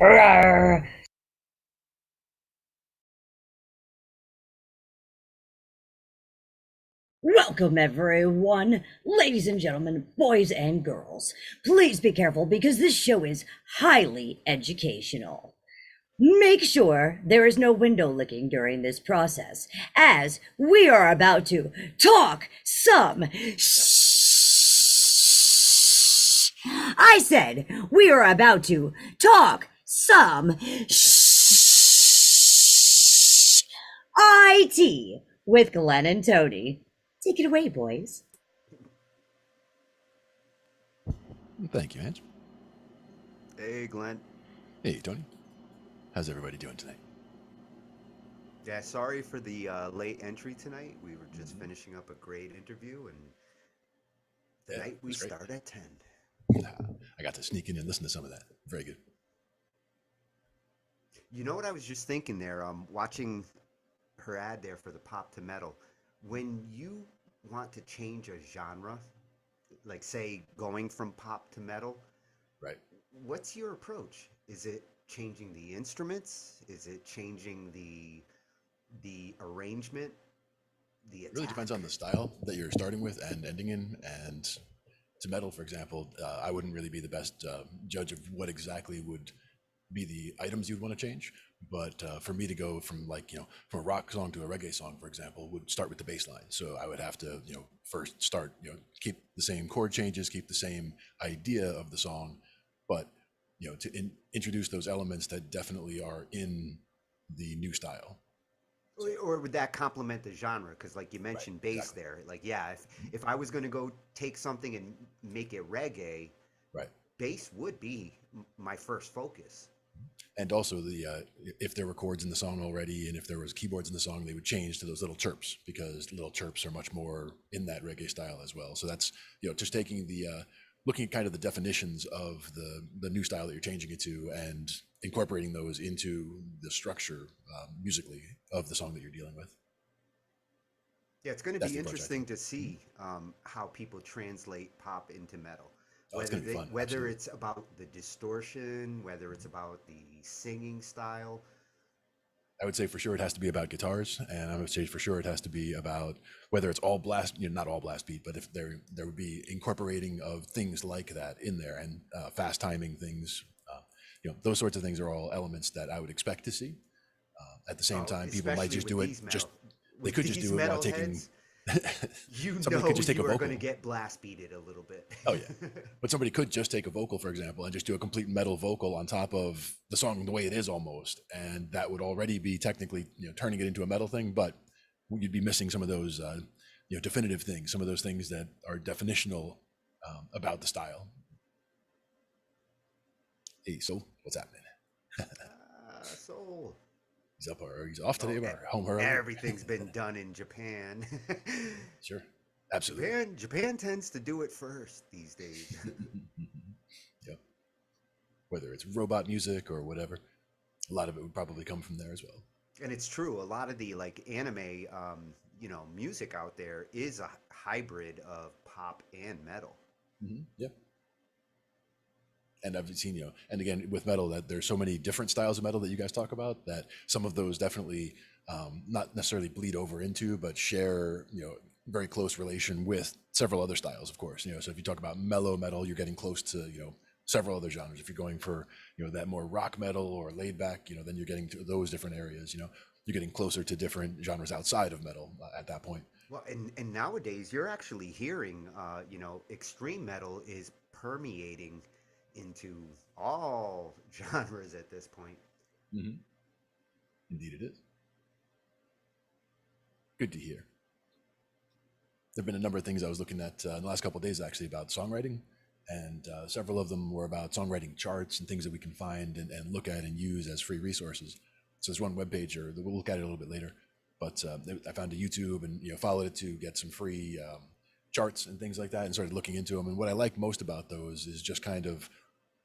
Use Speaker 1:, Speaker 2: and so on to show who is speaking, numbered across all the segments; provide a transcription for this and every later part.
Speaker 1: Rawr. Welcome, everyone, ladies and gentlemen, boys and girls. Please be careful because this show is highly educational. Make sure there is no window licking during this process, as we are about to talk some shh. I said we are about to talk some shh. IT with Glenn and Tony. Take it away, boys.
Speaker 2: Thank you, Ange.
Speaker 3: Hey, Glenn.
Speaker 2: Hey, Tony. How's everybody doing tonight?
Speaker 3: Yeah, sorry for the late entry tonight. We were just finishing up a great interview, and tonight we
Speaker 2: great.
Speaker 3: start at 10.
Speaker 2: I got to sneak in and listen to some of that. Very good.
Speaker 3: You know what I was just thinking there? Watching her ad there for the pop to metal. When you want to change a genre, like say going from pop to metal,
Speaker 2: Right.
Speaker 3: what's your approach? Is it changing the instruments? Is it changing the arrangement? The
Speaker 2: It really depends on the style that you're starting with and ending in. And to metal, for example, I wouldn't really be the best judge of what exactly would be the items you'd want to change. But for me to go from from a rock song to a reggae song, for example, would start with the bass line. So I would have to, first start, keep the same chord changes, keep the same idea of the song, but, to introduce those elements that definitely are in the new style.
Speaker 3: Or would that complement the genre? Because, like you mentioned, bass
Speaker 2: exactly.
Speaker 3: there. Like, yeah, if I was going to go take something and make it reggae,
Speaker 2: Right.
Speaker 3: bass would be my first focus.
Speaker 2: And also if there were chords in the song already, and if there was keyboards in the song, they would change to those little chirps, because little chirps are much more in that reggae style as well. So that's just taking looking at kind of the definitions of the new style that you're changing it to, and incorporating those into the structure musically of the song that you're dealing with.
Speaker 3: Yeah, it's going to
Speaker 2: That's
Speaker 3: be
Speaker 2: the approach I
Speaker 3: interesting
Speaker 2: take.
Speaker 3: to see how people translate pop into metal.
Speaker 2: Oh, it's going to be fun.
Speaker 3: Whether
Speaker 2: Absolutely.
Speaker 3: it's about the distortion, whether it's about the singing style.
Speaker 2: I would say for sure it has to be about guitars, and I would say for sure it has to be about whether it's all blast, not all blast beat, but if there would be incorporating of things like that in there, and fast timing things, those sorts of things are all elements that I would expect to see. At the same
Speaker 3: Oh,
Speaker 2: time, people might
Speaker 3: especially
Speaker 2: just
Speaker 3: with
Speaker 2: do it.
Speaker 3: these
Speaker 2: Just
Speaker 3: metal
Speaker 2: they
Speaker 3: with
Speaker 2: could just
Speaker 3: these
Speaker 2: do it while taking.
Speaker 3: metalheads, you
Speaker 2: Somebody
Speaker 3: know
Speaker 2: could just take a
Speaker 3: you are going to
Speaker 2: vocal.
Speaker 3: get blast beated a little bit.
Speaker 2: Oh yeah, but somebody could just take a vocal, for example, and just do a complete metal vocal on top of the song the way it is almost, and that would already be technically turning it into a metal thing. But you'd be missing some of those definitive things, some of those things that are definitional about the style. Hey, so what's happening?
Speaker 3: So
Speaker 2: He's up or he's off today,
Speaker 3: oh,
Speaker 2: or home early?
Speaker 3: everything's been done in Japan.
Speaker 2: Sure, absolutely.
Speaker 3: Japan tends to do it first these days.
Speaker 2: Yep. Whether it's robot music or whatever, a lot of it would probably come from there as well.
Speaker 3: And it's true, a lot of the like anime music out there is a hybrid of pop and metal.
Speaker 2: Yeah. And I've seen, and again with metal, that there's so many different styles of metal that you guys talk about, that some of those definitely not necessarily bleed over into, but share, very close relation with several other styles, of course. So if you talk about mellow metal, you're getting close to, several other genres. If you're going for, that more rock metal or laid back, then you're getting to those different areas. You're getting closer to different genres outside of metal at that point.
Speaker 3: Well, and nowadays you're actually hearing, extreme metal is permeating into all genres at this point.
Speaker 2: Mm-hmm. Indeed, it is. Good to hear. There've been a number of things I was looking at in the last couple of days, actually, about songwriting, and several of them were about songwriting charts and things that we can find and look at and use as free resources. So there's one webpage, or we'll look at it a little bit later, but I found a YouTube and followed it to get some free charts and things like that, and started looking into them. And what I like most about those is just kind of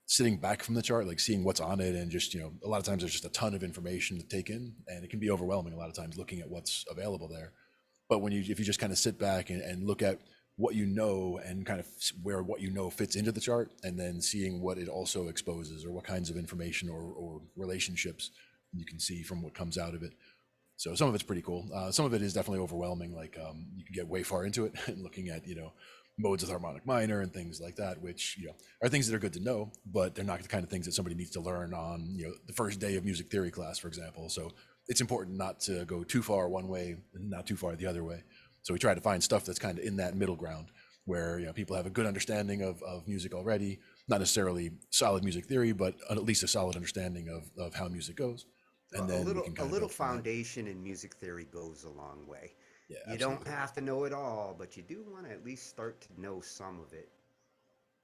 Speaker 2: sitting back from the chart, like seeing what's on it, and just a lot of times there's just a ton of information to take in, and it can be overwhelming a lot of times looking at what's available there. But if you just kind of sit back and look at what you know and kind of where what you know fits into the chart, and then seeing what it also exposes, or what kinds of information or relationships you can see from what comes out of it. So some of it's pretty cool. Some of it is definitely overwhelming. Like you can get way far into it and looking at, modes of harmonic minor and things like that, which, are things that are good to know, but they're not the kind of things that somebody needs to learn on, the first day of music theory class, for example. So it's important not to go too far one way and not too far the other way. So we try to find stuff that's kind of in that middle ground where, people have a good understanding of music already, not necessarily solid music theory, but at least a solid understanding of how music goes. And then we can
Speaker 3: A
Speaker 2: kind of
Speaker 3: little
Speaker 2: build from that.
Speaker 3: foundation in music theory goes a long way.
Speaker 2: Yeah,
Speaker 3: You don't
Speaker 2: absolutely.
Speaker 3: have to know it all, but you do want to at least start to know some of it.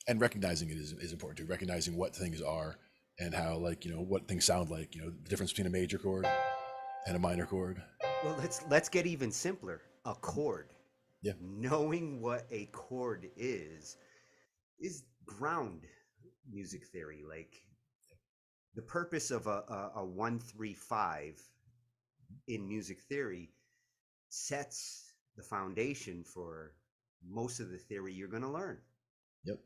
Speaker 2: And recognizing it is important too. Recognizing what things are and how, like, what things sound like. The difference between a major chord and a minor chord.
Speaker 3: Well, let's get even simpler. A chord.
Speaker 2: Yeah.
Speaker 3: Knowing what a chord is ground music theory. Like the purpose of a 1-3-5 in music theory sets the foundation for most of the theory you're going to learn.
Speaker 2: Yep.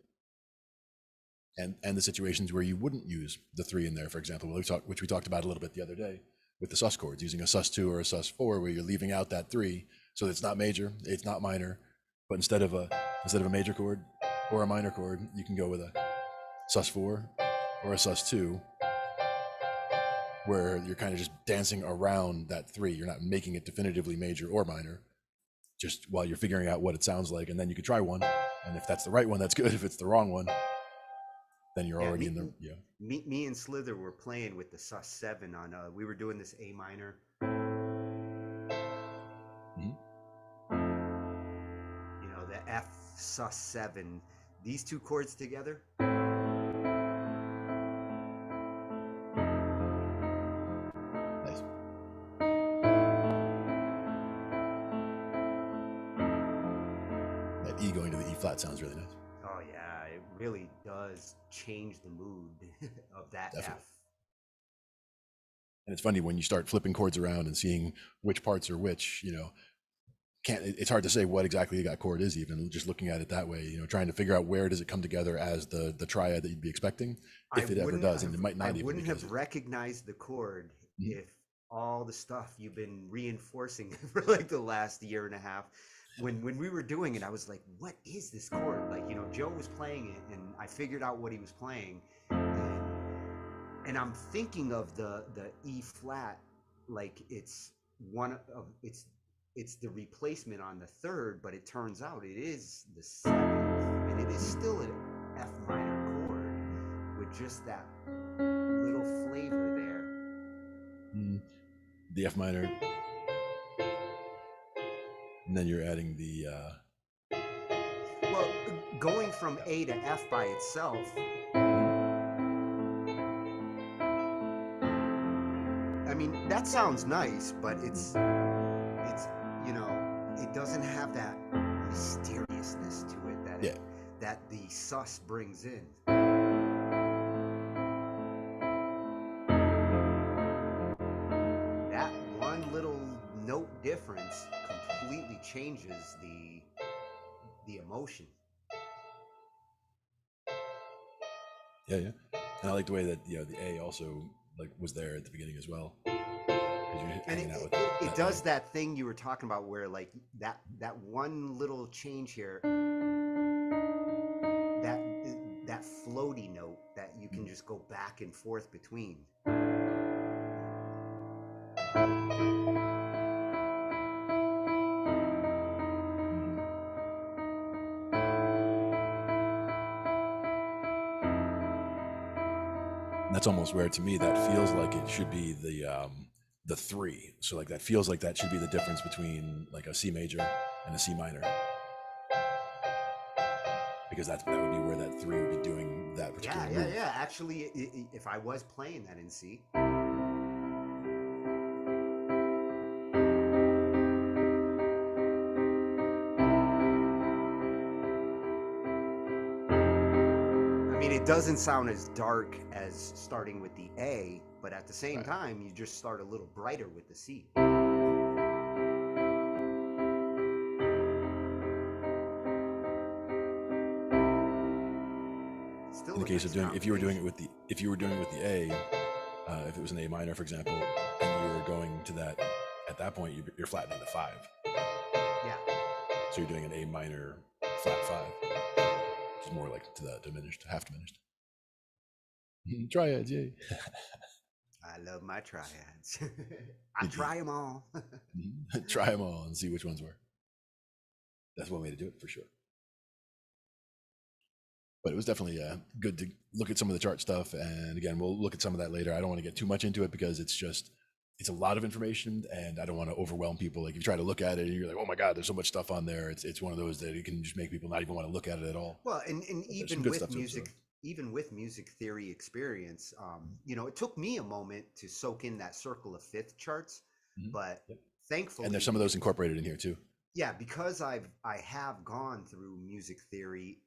Speaker 2: And the situations where you wouldn't use the 3 in there, for example, which we talked about a little bit the other day with the sus chords, using a sus2 or a sus4, where you're leaving out that 3, so it's not major, it's not minor, but instead of a major chord or a minor chord, you can go with a sus4 or a sus2, where you're kind of just dancing around that 3. You're not making it definitively major or minor, just while you're figuring out what it sounds like. And then you could try one, and if that's the right one, that's good. If it's the wrong one, then you're already in the
Speaker 3: Me and Slither were playing with the sus7 on we were doing this A minor. The F sus7, these two chords together.
Speaker 2: Nice. That E going to the E flat sounds really nice.
Speaker 3: Oh yeah, it really does change the mood of that
Speaker 2: Definitely.
Speaker 3: F.
Speaker 2: And it's funny when you start flipping chords around and seeing which parts are which, it's hard to say what exactly that chord is, even just looking at it that way, trying to figure out where does it come together as the triad that you'd be expecting, if it ever does. And it might not even.
Speaker 3: I wouldn't have recognized the chord if all the stuff you've been reinforcing for like the last year and a half, when we were doing it, I was like, what is this chord? Like, Joe was playing it and I figured out what he was playing, and I'm thinking of the E flat like it's the replacement on the 3rd, but it turns out it is the 7th, and it is still an F minor chord with just that little flavor there.
Speaker 2: The F minor, and then you're adding the
Speaker 3: well, going from A to F by itself, I mean, that sounds nice, but it's it doesn't have that mysteriousness to it that the sus brings in. That one little note difference completely changes the emotion.
Speaker 2: Yeah. And I like the way that the A also was there at the beginning as well.
Speaker 3: And it does that thing you were talking about where like that one little change here, that floaty note that you can just go back and forth between.
Speaker 2: And that's almost where, to me, that feels like it should be the 3. So like that feels like that should be the difference between like a C major and a C minor, because that would be where that 3 would be doing that particular move.
Speaker 3: Yeah. Actually, if I was playing that in C. I mean, it doesn't sound as dark as starting with the A, but at the same time, you just start a little brighter with the C.
Speaker 2: case of
Speaker 3: nice
Speaker 2: doing, if you were doing it
Speaker 3: combination.
Speaker 2: with the A, if it was an A minor, for example, and you were going to that, at that point, you're flattening the 5.
Speaker 3: Yeah.
Speaker 2: So you're doing an A minor flat 5, which is more like to the diminished, half diminished. Triads, yay.
Speaker 3: I love my triads. I try them all.
Speaker 2: Try them all and see which ones work. That's one way to do it for sure. But it was definitely good to look at some of the chart stuff. And again, we'll look at some of that later. I don't want to get too much into it because it's a lot of information and I don't want to overwhelm people. Like if you try to look at it and you're like, oh my God, there's so much stuff on there. It's one of those that it can just make people not even want to look at it at all.
Speaker 3: Well, and
Speaker 2: even with music,
Speaker 3: even with music theory experience, it took me a moment to soak in that circle of fifth charts, but thankfully,
Speaker 2: and there's some of those incorporated in here too.
Speaker 3: Yeah, because I have gone through music theory.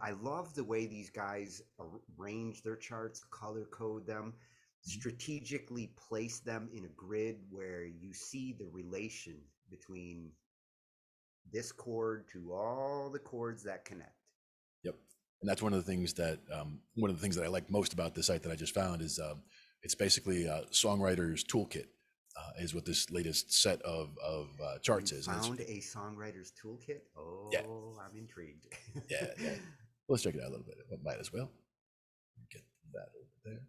Speaker 3: I love the way these guys arrange their charts, color code them, strategically place them in a grid where you see the relation between this chord to all the chords that connect.
Speaker 2: Yep. And that's one of the things that I like most about this site that I just found is it's basically a songwriter's toolkit is what this latest set of charts is.
Speaker 3: Found a songwriter's toolkit? Oh, yeah. I'm intrigued.
Speaker 2: yeah. Let's check it out a little bit. Might as well get that over there.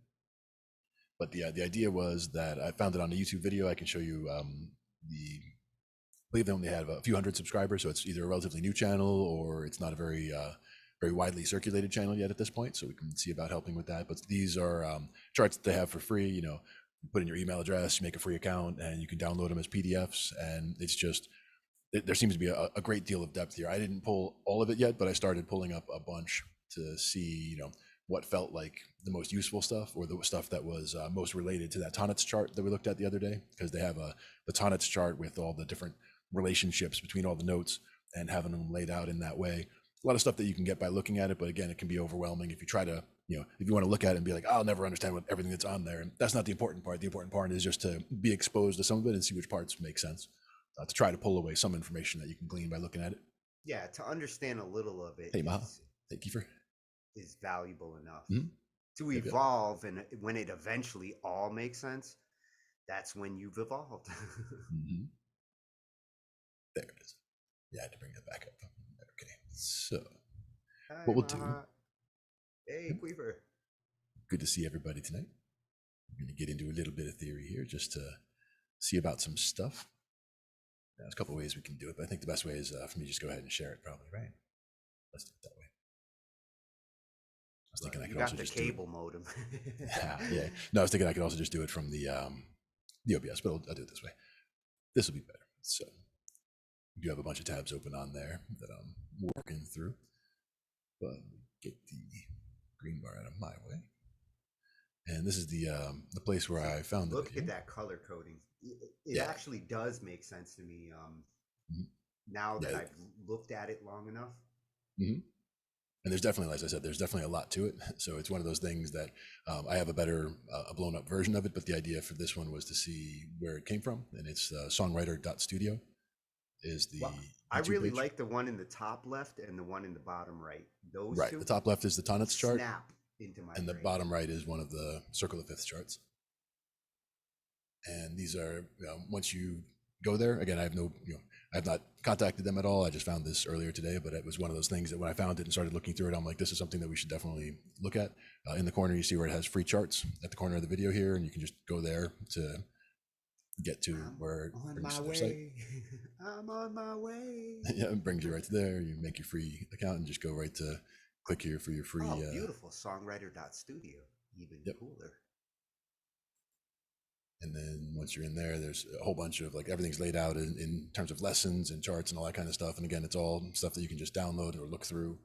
Speaker 2: But the idea was that I found it on a YouTube video. I can show you I believe they only have a few hundred subscribers, so it's either a relatively new channel or it's not a very widely circulated channel yet at this point. So we can see about helping with that. But these are charts that they have for free. You put in your email address, make a free account, and you can download them as PDFs. And it's just, there seems to be a great deal of depth here. I didn't pull all of it yet, but I started pulling up a bunch to see, what felt like the most useful stuff or the stuff that was most related to that tonnets chart that we looked at the other day, because they have the tonnets chart with all the different relationships between all the notes and having them laid out in that way. A lot of stuff that you can get by looking at it, but again, it can be overwhelming if you try to, if you want to look at it and be like, I'll never understand everything that's on there. And that's not the important part. The important part is just to be exposed to some of it and see which parts make sense, to try to pull away some information that you can glean by looking at it.
Speaker 3: Yeah, to understand a little of it.
Speaker 2: Hey, Maha. Hey, Kiefer.
Speaker 3: Is valuable enough to evolve. And when it eventually all makes sense, that's when you've evolved.
Speaker 2: There it is. Yeah, I had to bring that back up. Okay, so what we'll do.
Speaker 3: Hey, Queever.
Speaker 2: Good to see everybody tonight. I'm going to get into a little bit of theory here just to see about some stuff. There's a couple of ways we can do it, but I think the best way is for me to just go ahead and share it, probably, right? Let's do it that way. I was thinking I could also just
Speaker 3: cable modem.
Speaker 2: Yeah. No, I was thinking I could also just do it from the OBS, but I'll do it this way. This will be better. So we do have a bunch of tabs open on there that I'm working through, but get the green bar out of my way. And this is the place where I found the
Speaker 3: Look
Speaker 2: video.
Speaker 3: at that color coding. It actually does make sense to me now that I've looked at it long enough.
Speaker 2: And there's definitely, as I said, there's definitely a lot to it. So it's one of those things that I have a better, a blown up version of it. But the idea for this one was to see where it came from. And it's songwriter.studio is the
Speaker 3: I really
Speaker 2: page.
Speaker 3: like the one in the top left and the one in the bottom right. Those
Speaker 2: right.
Speaker 3: two.
Speaker 2: The top left is the tonnets chart.
Speaker 3: Snap into my
Speaker 2: and
Speaker 3: brain.
Speaker 2: The bottom right is one of the circle of fifths charts. And these are, once you go there, again, I have not contacted them at all. I just found this earlier today, but it was one of those things that when I found it and started looking through it, I'm like, this is something that we should definitely look at. In the corner, you see where it has free charts at the corner of the video here, and you can just go there to get to where it brings you to their site.
Speaker 3: I'm on my way.
Speaker 2: Yeah, it brings you right to there. You make your free account and just go right to click here for your free.
Speaker 3: Oh, beautiful. Songwriter.studio. Even cooler.
Speaker 2: And then once you're in there, there's a whole bunch of everything's laid out in terms of lessons and charts and all that kind of stuff. And again, it's all stuff that you can just download or look through.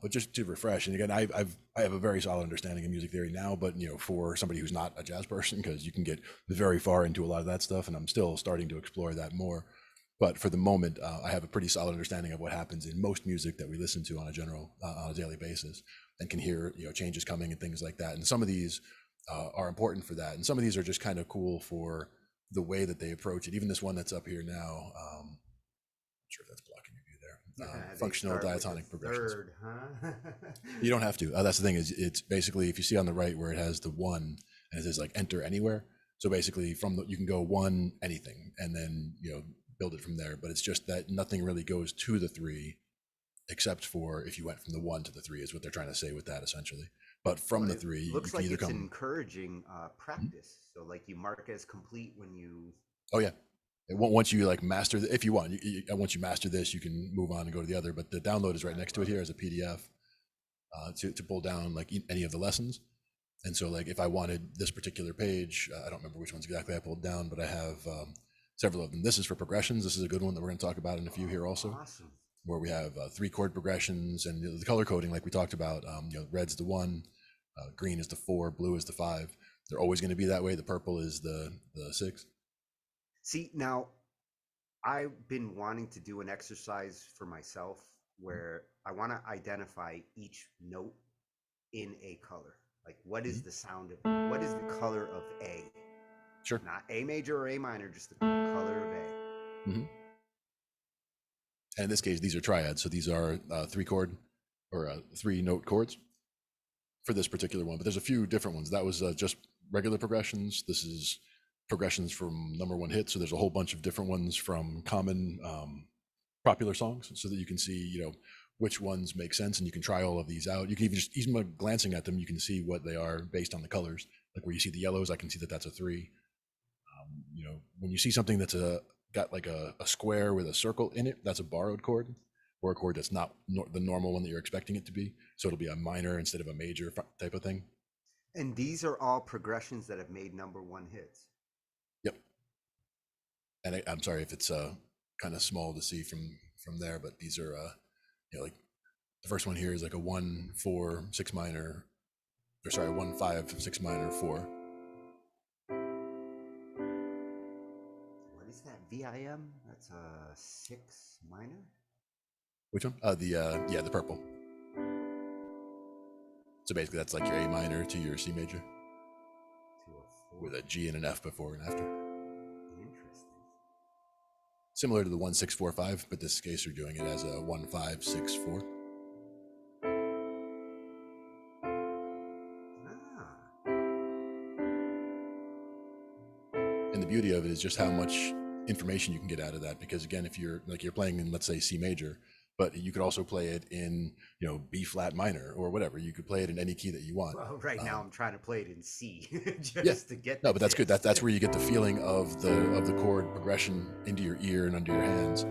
Speaker 2: But just to refresh, and again, I have a very solid understanding of music theory now, but for somebody who's not a jazz person, because you can get very far into a lot of that stuff, and I'm still starting to explore that more. But for the moment, I have a pretty solid understanding of what happens in most music that we listen to on a daily basis, and can hear changes coming and things like that. And some of these are important for that, and some of these are just kind of cool for the way that they approach it. Even this one that's up here now, I'm not sure if that's blocking your view there.
Speaker 3: They
Speaker 2: functional
Speaker 3: start with the
Speaker 2: diatonic progressions.
Speaker 3: third, huh?
Speaker 2: You don't have to. That's the thing, is it's basically, if you see on the right where it has the 1 and it says like enter anywhere. So basically you can go 1 anything and then, build it from there. But it's just that nothing really goes to the 3 except for if you went from the 1 to the 3 is what they're trying to say with that essentially. But from the 3, you
Speaker 3: looks
Speaker 2: can
Speaker 3: like
Speaker 2: either
Speaker 3: it's
Speaker 2: come.
Speaker 3: encouraging practice. So like you mark as complete when you.
Speaker 2: Oh yeah. Once you like master, if you want, once you master this, you can move on and go to the other. But the download is right next to it here as a PDF to pull down like any of the lessons. And so like if I wanted this particular page, I don't remember which ones exactly I pulled down, but I have several of them. This is for progressions. This is a good one that we're going to talk about in a few here also.
Speaker 3: Awesome. Where
Speaker 2: we have 3 chord progressions and the color coding like we talked about. Red's the 1, green is the 4, blue is the 5. They're always going to be that way. The purple is the 6.
Speaker 3: See, now I've been wanting to do an exercise for myself where I want to identify each note in a color. Like what is the sound of, what is the color of A?
Speaker 2: Sure.
Speaker 3: Not A major or A minor, just the color of A.
Speaker 2: Mm-hmm. And in this case, these are triads. So these are 3 chord or 3 note chords for this particular one. But there's a few different ones. That was just regular progressions. This is progressions from #1 hit. So there's a whole bunch of different ones from common popular songs so that you can see, which ones make sense, and you can try all of these out. You can even by glancing at them, you can see what they are based on the colors. Like where you see the yellows, I can see that that's a 3. When you see something that's got like a square with a circle in it, that's a borrowed chord, or a chord that's not the normal one that you're expecting it to be. So it'll be a minor instead of a major type of thing.
Speaker 3: And these are all progressions that have made #1 hits.
Speaker 2: Yep. And I'm sorry if it's kind of small to see from there, but these are like the first one here is like a 1 4 6 minor, or sorry, 1 5 6 minor 4.
Speaker 3: What is that? VIM? That's a 6 minor.
Speaker 2: Which one? The purple. So basically, that's like your A minor to your C major, with a G and an F before and after.
Speaker 3: Interesting.
Speaker 2: Similar to the 1 6 4 5, but this case you're doing it as a 1 5 6 4. And the beauty of it is just how much information you can get out of that. Because again, if you're playing in, let's say, C major, but you could also play it in, B flat minor or whatever. You could play it in any key that you want.
Speaker 3: Well, right now I'm trying to play it in C just to get.
Speaker 2: No, but that's good. That's where you get the feeling of the chord progression into your ear and under your hands.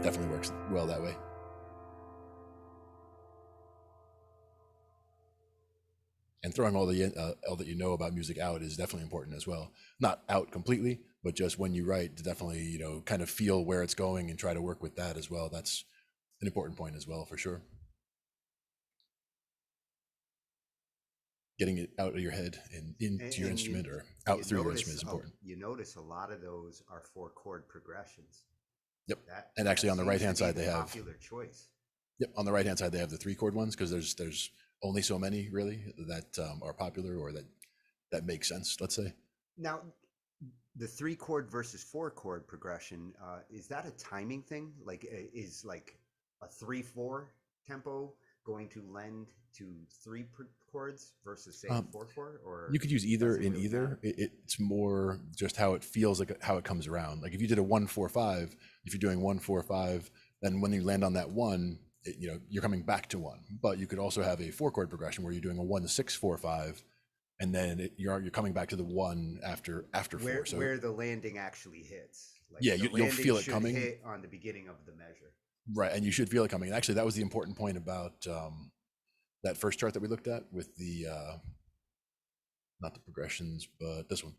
Speaker 2: Definitely works well that way. And throwing all that you know about music out is definitely important as well. Not out completely, but just when you write, to definitely kind of feel where it's going and try to work with that as well. That's an important point as well, for sure. Getting it out of your head and into your instrument, or out through your instrument, is important.
Speaker 3: You notice a lot of those are 4 chord progressions.
Speaker 2: Yep. And actually on the right hand side they have
Speaker 3: popular choice.
Speaker 2: Yep, on the right hand side they have the 3 chord ones, because there's only so many really that are popular or that make sense, let's say.
Speaker 3: Now, the 3 chord versus 4 chord progression, is that a timing thing? Like, is like a 3/4 tempo going to lend to 3 chords versus say 4/4? Or
Speaker 2: you could use either in either. It's more just how it feels, like how it comes around. Like if you did a 1 4 5, if you're doing 1 4 5, then when you land on that 1, you're coming back to 1. But you could also have a 4 chord progression where you're doing a 1 6 4 5, and then you're coming back to the 1 after 4. So
Speaker 3: where the landing actually hits. Like
Speaker 2: yeah, you'll feel it coming.
Speaker 3: Hit on the beginning of the measure.
Speaker 2: Right, and you should feel it coming. And actually, that was the important point about that first chart that we looked at with the not the progressions, but this one,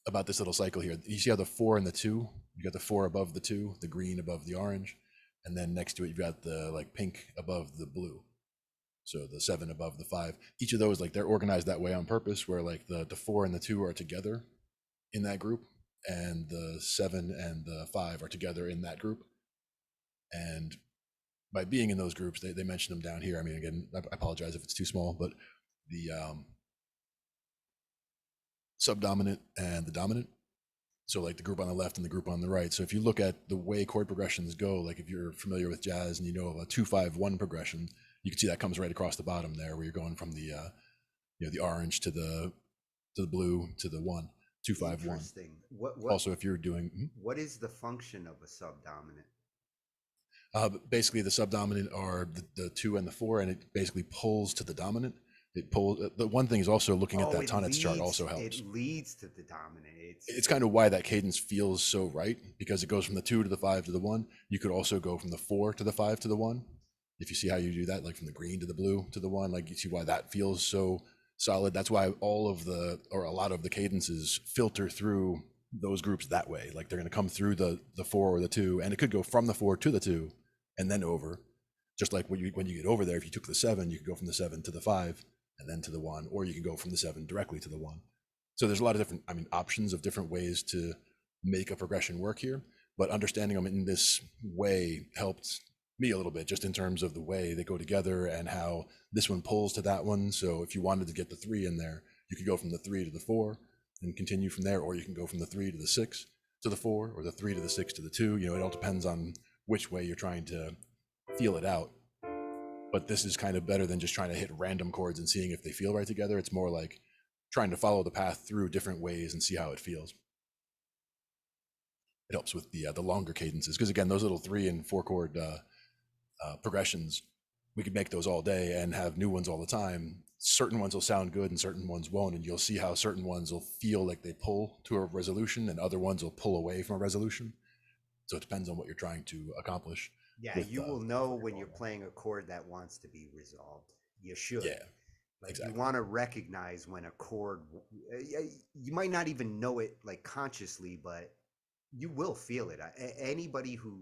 Speaker 2: about this little cycle here. You see how the 4 and the 2, you got the 4 above the 2, the green above the orange, and then next to it you've got the like pink above the blue. So the 7 above the 5. Each of those, like, they're organized that way on purpose, where like the 4 and the 2 are together in that group, and the 7 and the 5 are together in that group. And by being in those groups, they mention them down here. I mean, again, I apologize if it's too small, but the subdominant and the dominant So like the group on the left and the group on the right. So if you look at the way chord progressions go, like if you're familiar with jazz and you know of a 2-5-1 progression, you can see that comes right across the bottom there, where you're going from the the orange to the blue to the 1, 2-5-1.
Speaker 3: Interesting. What
Speaker 2: Also, if you're doing
Speaker 3: what is the function of a subdominant?
Speaker 2: basically the subdominant are the 2 and the 4, and it basically pulls to the dominant. It pulls. The one thing is also looking at that tonance chart also helps.
Speaker 3: It leads to the dominant.
Speaker 2: It's kind of why that cadence feels so right, because it goes from the 2 to the 5 to the 1. You could also go from the 4 to the 5 to the 1. If you see how you do that, like from the green to the blue to the 1, like you see why that feels so solid. That's why all of a lot of the cadences filter through those groups that way. Like they're going to come through the 4 or the 2, and it could go from the 4 to the 2 and then over. Just like when you get over there, if you took the 7, you could go from the 7 to the 5 and then to the 1, or you can go from the 7 directly to the 1. So there's a lot of different, options of different ways to make a progression work here, but understanding them in this way helped me a little bit, just in terms of the way they go together and how this one pulls to that one. So if you wanted to get the 3 in there, you could go from the 3 to the 4 and continue from there, or you can go from the 3 to the 6 to the 4, or the 3 to the 6 to the 2. It all depends on which way you're trying to feel it out. But this is kind of better than just trying to hit random chords and seeing if they feel right together. It's more like trying to follow the path through different ways and see how it feels. It helps with the longer cadences, because again, those little 3 and 4 chord progressions, we could make those all day and have new ones all the time. Certain ones will sound good and certain ones won't, and you'll see how certain ones will feel like they pull to a resolution and other ones will pull away from a resolution. So it depends on what you're trying to accomplish.
Speaker 3: Yeah, you will know when you're playing a chord that wants to be resolved. You should.
Speaker 2: Yeah,
Speaker 3: like
Speaker 2: exactly.
Speaker 3: You want to recognize when a chord, you might not even know it like consciously, but you will feel it. Anybody who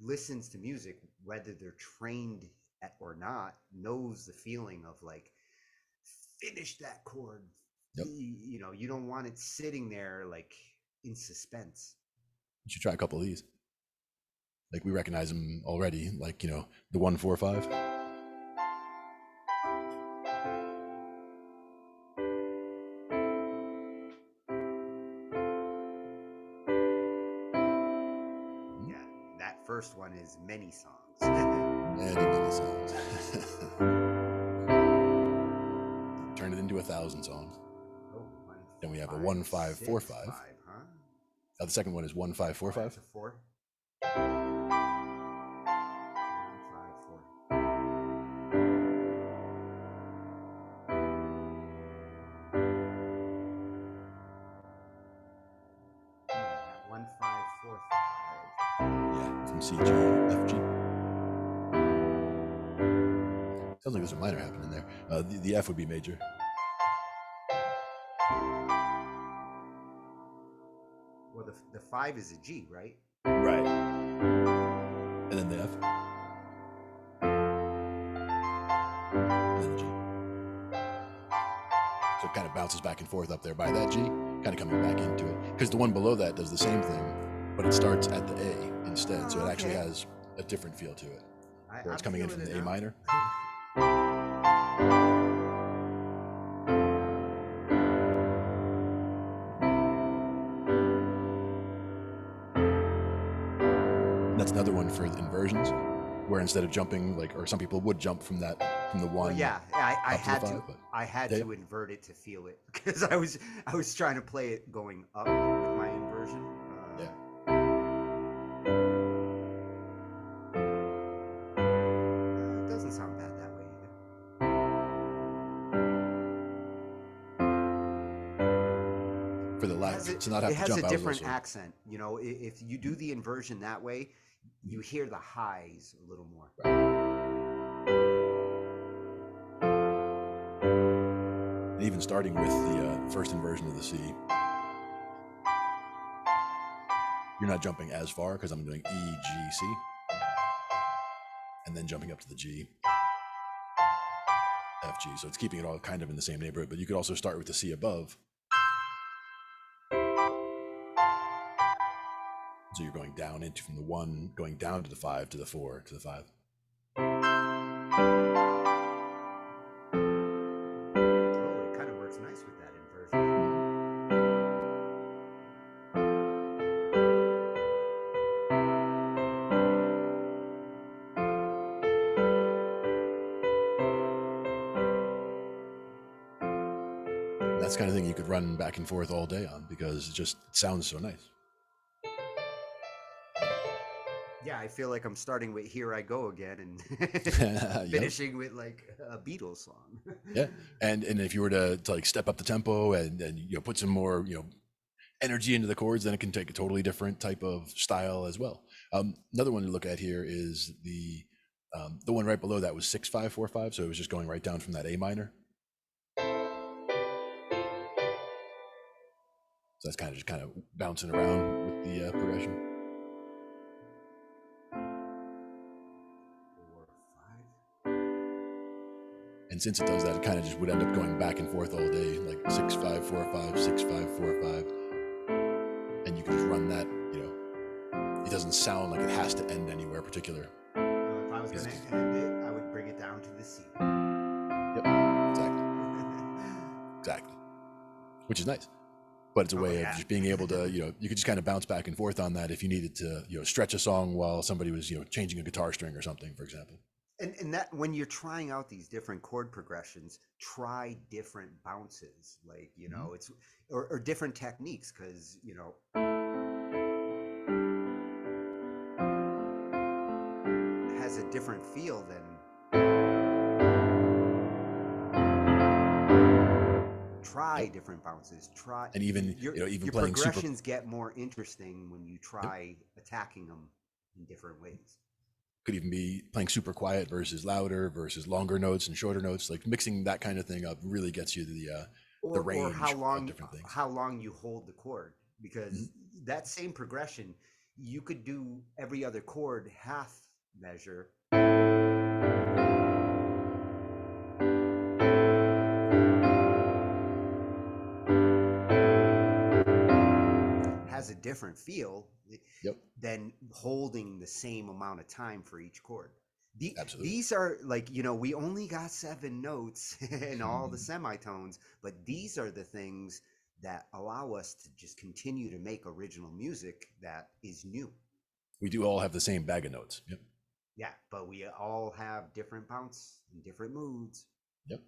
Speaker 3: listens to music, whether they're trained or not, knows the feeling of like, finish that chord.
Speaker 2: Yep.
Speaker 3: You don't want it sitting there like in suspense.
Speaker 2: You should try a couple of these. Like we recognize them already, like, the 1, 4, 5.
Speaker 3: Yeah, that first one is many songs.
Speaker 2: Many songs. Turn it into 1,000 songs.
Speaker 3: Oh,
Speaker 2: then we have a 1, 5, 4, 5.
Speaker 3: Huh?
Speaker 2: The second one is 1, 5, 4, 5.
Speaker 3: That's a 4. 1, 5, 4. 1, 5, 4, 5.
Speaker 2: Yeah, from C, G, F, G. Sounds like there's a minor happening there. The F would be major.
Speaker 3: Well, the 5 is a G, right?
Speaker 2: Right. And then the F. And then the G. So it kind of bounces back and forth up there by that G, kind of coming back into it. Because the one below that does the same thing, but it starts at the A instead. So it actually has a different feel to it. Where it's coming in from the A minor. And that's another one for inversions, where instead of jumping, or some people would jump from the 1.
Speaker 3: Well, yeah, I had
Speaker 2: to the 5,
Speaker 3: I had to invert it to feel it, because I was trying to play it going up with my inversion.
Speaker 2: Yeah.
Speaker 3: It doesn't sound bad that way either.
Speaker 2: For the lack to not have
Speaker 3: it
Speaker 2: to
Speaker 3: has
Speaker 2: jump,
Speaker 3: a different accent. If you do the inversion that way, you hear the highs a little more.
Speaker 2: And even starting with the first inversion of the C, you're not jumping as far, because I'm doing E, G, C, and then jumping up to the G, F, G. So it's keeping it all kind of in the same neighborhood, but you could also start with the C above. So you're going down from the 1, going down to the 5, to the 4, to the 5.
Speaker 3: Oh, it kind of works nice with that inversion.
Speaker 2: that's the kind of thing you could run back and forth all day on because it just sounds so nice.
Speaker 3: Yeah, I feel like I'm starting with "Here I Go Again" and
Speaker 2: Yep.
Speaker 3: finishing with like a Beatles song.
Speaker 2: Yeah, and if you were to like step up the tempo and put some more energy into the chords, then it can take a totally different type of style as well. Another one to look at here is the one right below that was 6-5-4-5, so it was just going right down from that A minor. So that's kind of bouncing around with the progression.
Speaker 3: 4, 5.
Speaker 2: And since it does that, it kind of just would end up going back and forth all day, like 6-5-4-5, 6-5-4-5, and you can just run that. It doesn't sound like it has to end anywhere particular.
Speaker 3: If I was going to end it, I would bring it down to the C.
Speaker 2: Yep, exactly. Which is nice. But it's a way of just being able to, you could just kind of bounce back and forth on that if you needed to, stretch a song while somebody was, changing a guitar string or something, for example.
Speaker 3: And that when you're trying out these different chord progressions, try different bounces, like, it's or different techniques, because, it has a different feel than try different bounces. Try,
Speaker 2: and even even
Speaker 3: your
Speaker 2: playing
Speaker 3: progressions get more interesting when you try attacking them in different ways.
Speaker 2: Could even be playing super quiet versus louder versus longer notes and shorter notes. Like mixing that kind of thing up really gets you the range
Speaker 3: or how long,
Speaker 2: of different things.
Speaker 3: How long you hold the chord, because that same progression, you could do every other chord half measure. Has a different feel than holding the same amount of time for each chord.
Speaker 2: Absolutely.
Speaker 3: These are like, we only got 7 notes and all the semitones, but these are the things that allow us to just continue to make original music that is new.
Speaker 2: We do all have the same bag of notes. Yep.
Speaker 3: Yeah, but we all have different bounce and different moods.
Speaker 2: Yep.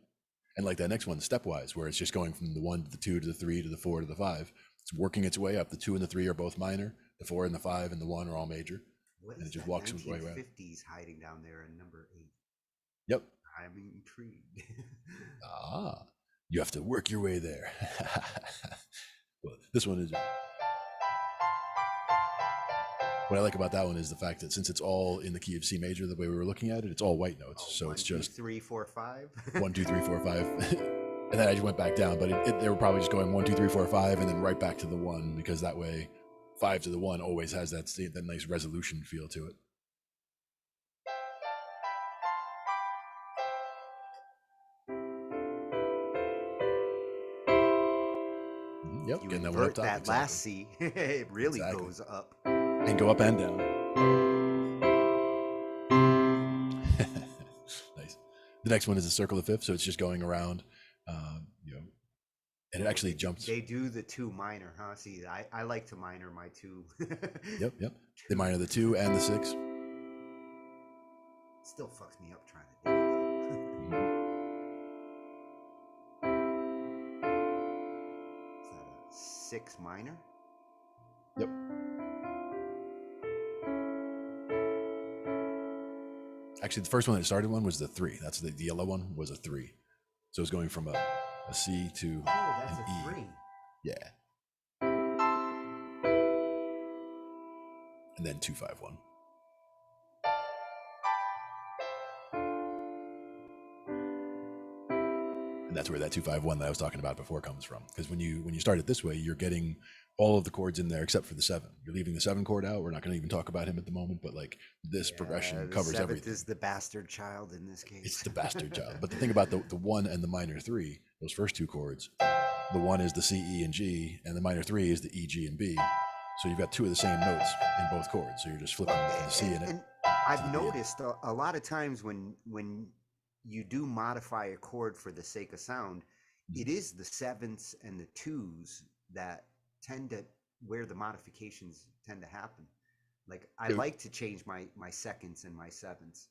Speaker 2: And like that next one, stepwise, where it's just going from the 1 to the 2 to the 3 to the 4 to the 5. It's working its way up. The 2 and the 3 are both minor. The 4 and the 5 and the 1 are all major.
Speaker 3: What
Speaker 2: and
Speaker 3: is
Speaker 2: it just
Speaker 3: that
Speaker 2: walks its way around.
Speaker 3: 1950s hiding down there in number 8?
Speaker 2: Yep.
Speaker 3: I'm intrigued.
Speaker 2: You have to work your way there. Well, this one is. What I like about that one is the fact that since it's all in the key of C major, the way we were looking at it, it's all white notes. So it's just
Speaker 3: 3, 4, 5.
Speaker 2: 1, 2, 3, 4, 5. And then I just went back down, but they were probably just going 1, 2, 3, 4, 5, and then right back to the 1, because that way 5 to the 1 always has that nice resolution feel to it. Yep,
Speaker 3: You
Speaker 2: getting that one
Speaker 3: invert
Speaker 2: up top.
Speaker 3: that
Speaker 2: exactly.
Speaker 3: last C, it really goes up.
Speaker 2: And go up and down. Nice. The next one is a circle of fifth, so it's just going around, and it actually jumps.
Speaker 3: They do the 2 minor, huh? See, I like to minor my 2.
Speaker 2: Yep. They minor the 2 and the 6.
Speaker 3: Still fucks me up trying to do it, though. Is that a 6 minor?
Speaker 2: Yep. Actually, the first one that started one was the 3. That's the yellow one was a 3. So it's going from a C to
Speaker 3: that's
Speaker 2: an
Speaker 3: a
Speaker 2: E.
Speaker 3: 3.
Speaker 2: Yeah. And then 2, 5, 1. And that's where that 2, 5, 1 that I was talking about before comes from. Because when you start it this way, you're getting all of the chords in there except for the 7. You're leaving the 7 chord out. We're not going to even talk about him at the moment, but like this progression covers everything.
Speaker 3: Is the bastard child in this case.
Speaker 2: It's the bastard child. But the thing about the 1 and the minor 3, those first 2 chords, the 1 is the C, E, and G, and the minor 3 is the E, G, and B. So you've got 2 of the same notes in both chords. So you're just flipping the C in it.
Speaker 3: And I've noticed a lot of times when you do modify a chord for the sake of sound, it is the 7ths and the 2s that tend to where the modifications tend to happen. Like I like to change my 2nds and my 7ths.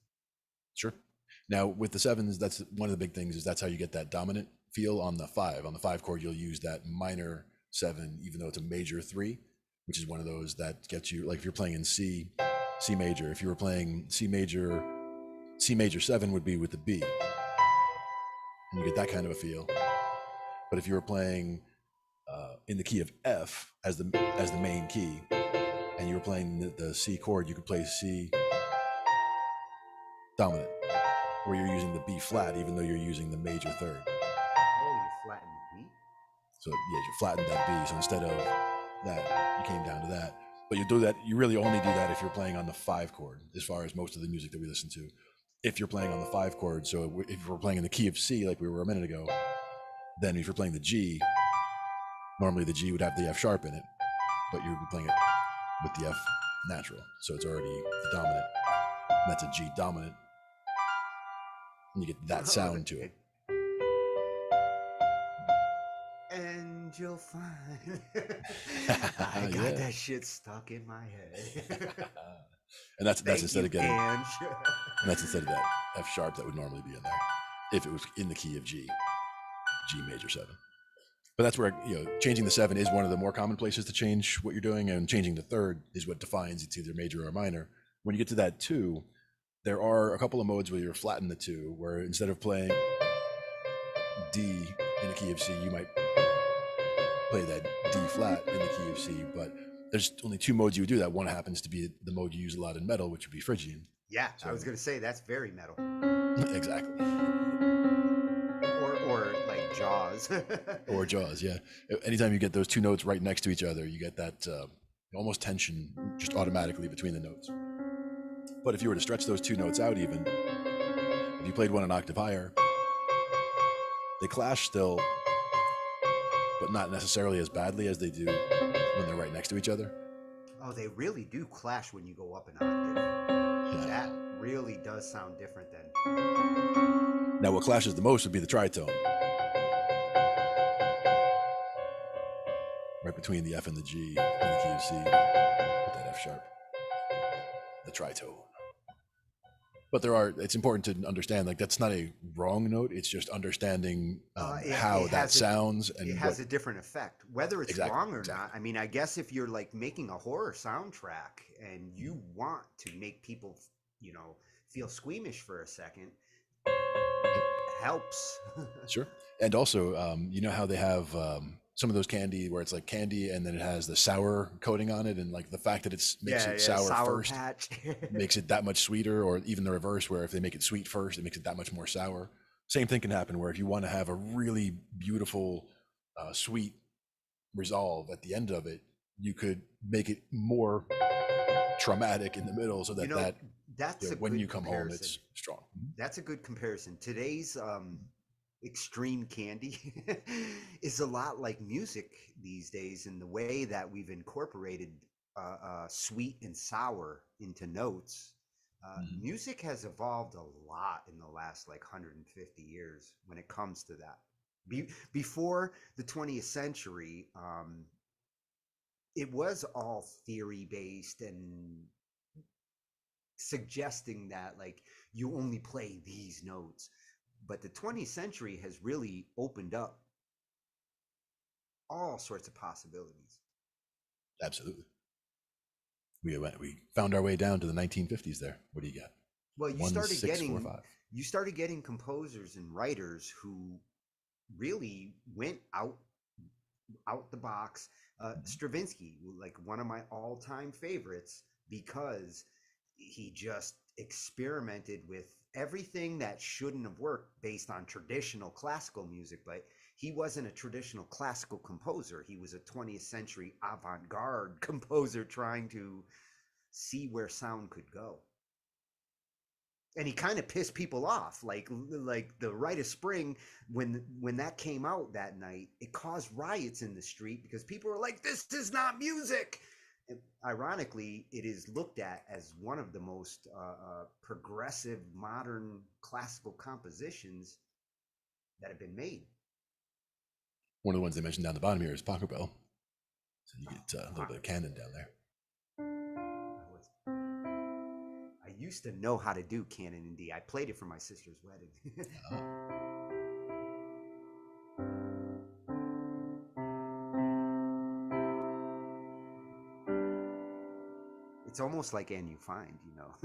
Speaker 2: Sure. Now with the 7s, that's one of the big things is that's how you get that dominant feel on the 5. On the 5 chord, you'll use that minor 7, even though it's a major 3, which is one of those that gets you, like if you're playing in C major, if you were playing C major 7 would be with the B, and you get that kind of a feel. But if you were playing in the key of F as the main key, and you were playing the C chord, you could play C dominant, where you're using the B flat, even though you're using the major 3rd.
Speaker 3: Oh, you flatten the B?
Speaker 2: So yeah, you flattened that B. So instead of that, you came down to that. But you do that, you really only do that if you're playing on the 5 chord, as far as most of the music that we listen to. If you're playing on the 5 chord, so if we're playing in the key of C, like we were a minute ago, then if you're playing the G, normally the G would have the F sharp in it, but you would be playing it with the F natural. So it's already the dominant, and that's a G dominant. And you get that sound to it.
Speaker 3: And you'll find I got that shit stuck in my head.
Speaker 2: And that's instead of getting,
Speaker 3: and
Speaker 2: that's instead of that F sharp that would normally be in there, if it was in the key of G major 7. But that's where, changing the 7 is one of the more common places to change what you're doing, and changing the 3rd is what defines it's either major or minor. When you get to that 2, there are a couple of modes where you're flatten the 2, where instead of playing D in the key of C, you might play that D flat in the key of C, but there's only 2 modes you would do that. One happens to be the mode you use a lot in metal, which would be Phrygian.
Speaker 3: Yeah, so I was going to say that's very metal.
Speaker 2: Exactly.
Speaker 3: Or like Jaws.
Speaker 2: Or Jaws, yeah. Anytime you get those 2 notes right next to each other, you get that almost tension just automatically between the notes. But if you were to stretch those 2 notes out even, if you played one an octave higher, they clash still, but not necessarily as badly as they do when they're right next to each other.
Speaker 3: Oh, they really do clash when you go up an octave.
Speaker 2: Yeah.
Speaker 3: That really does sound different then.
Speaker 2: Now, what clashes the most would be the tritone. Right between the F and the G in the key of C, with that F sharp. The tritone. But it's important to understand, like, that's not a wrong note. It's just understanding how that sounds. And
Speaker 3: it has a different effect, whether it's wrong or
Speaker 2: exactly.
Speaker 3: not. I mean, I guess if you're like making a horror soundtrack and you want to make people, feel squeamish for a second, helps.
Speaker 2: Sure. And also, you know how they have some of those candy where it's like candy and then it has the sour coating on it, and like the fact that it makes it sour first
Speaker 3: patch.
Speaker 2: makes it that much sweeter, or even the reverse, where if they make it sweet first, it makes it that much more sour. Same thing can happen where if you want to have a really beautiful, sweet resolve at the end of it, you could make it more traumatic in the middle, so that
Speaker 3: that's
Speaker 2: when you come home, it's strong.
Speaker 3: That's a good comparison. Today's extreme candy is a lot like music these days in the way that we've incorporated sweet and sour into notes. Music has evolved a lot in the last 150 years when it comes to that. Before the 20th century, it was all theory based and suggesting that you only play these notes. But the 20th century has really opened up all sorts of possibilities.
Speaker 2: Absolutely. We found our way down to the 1950s there. What do you got?
Speaker 3: Well, you started getting composers and writers who really went out the box. Stravinsky, one of my all-time favorites, because he just experimented with everything that shouldn't have worked based on traditional classical music. But he wasn't a traditional classical composer. He was a 20th century avant-garde composer trying to see where sound could go. And he kind of pissed people off, like the Rite of Spring, when that came out that night, it caused riots in the street because people were like, "This is not music." And ironically, it is looked at as one of the most progressive modern classical compositions that have been made.
Speaker 2: One of the ones they mentioned down the bottom here is Pachelbel. So you get a little bit of canon down there.
Speaker 3: I used to know how to do canon in D. I played it for my sister's wedding. It's almost like And You Find, you know.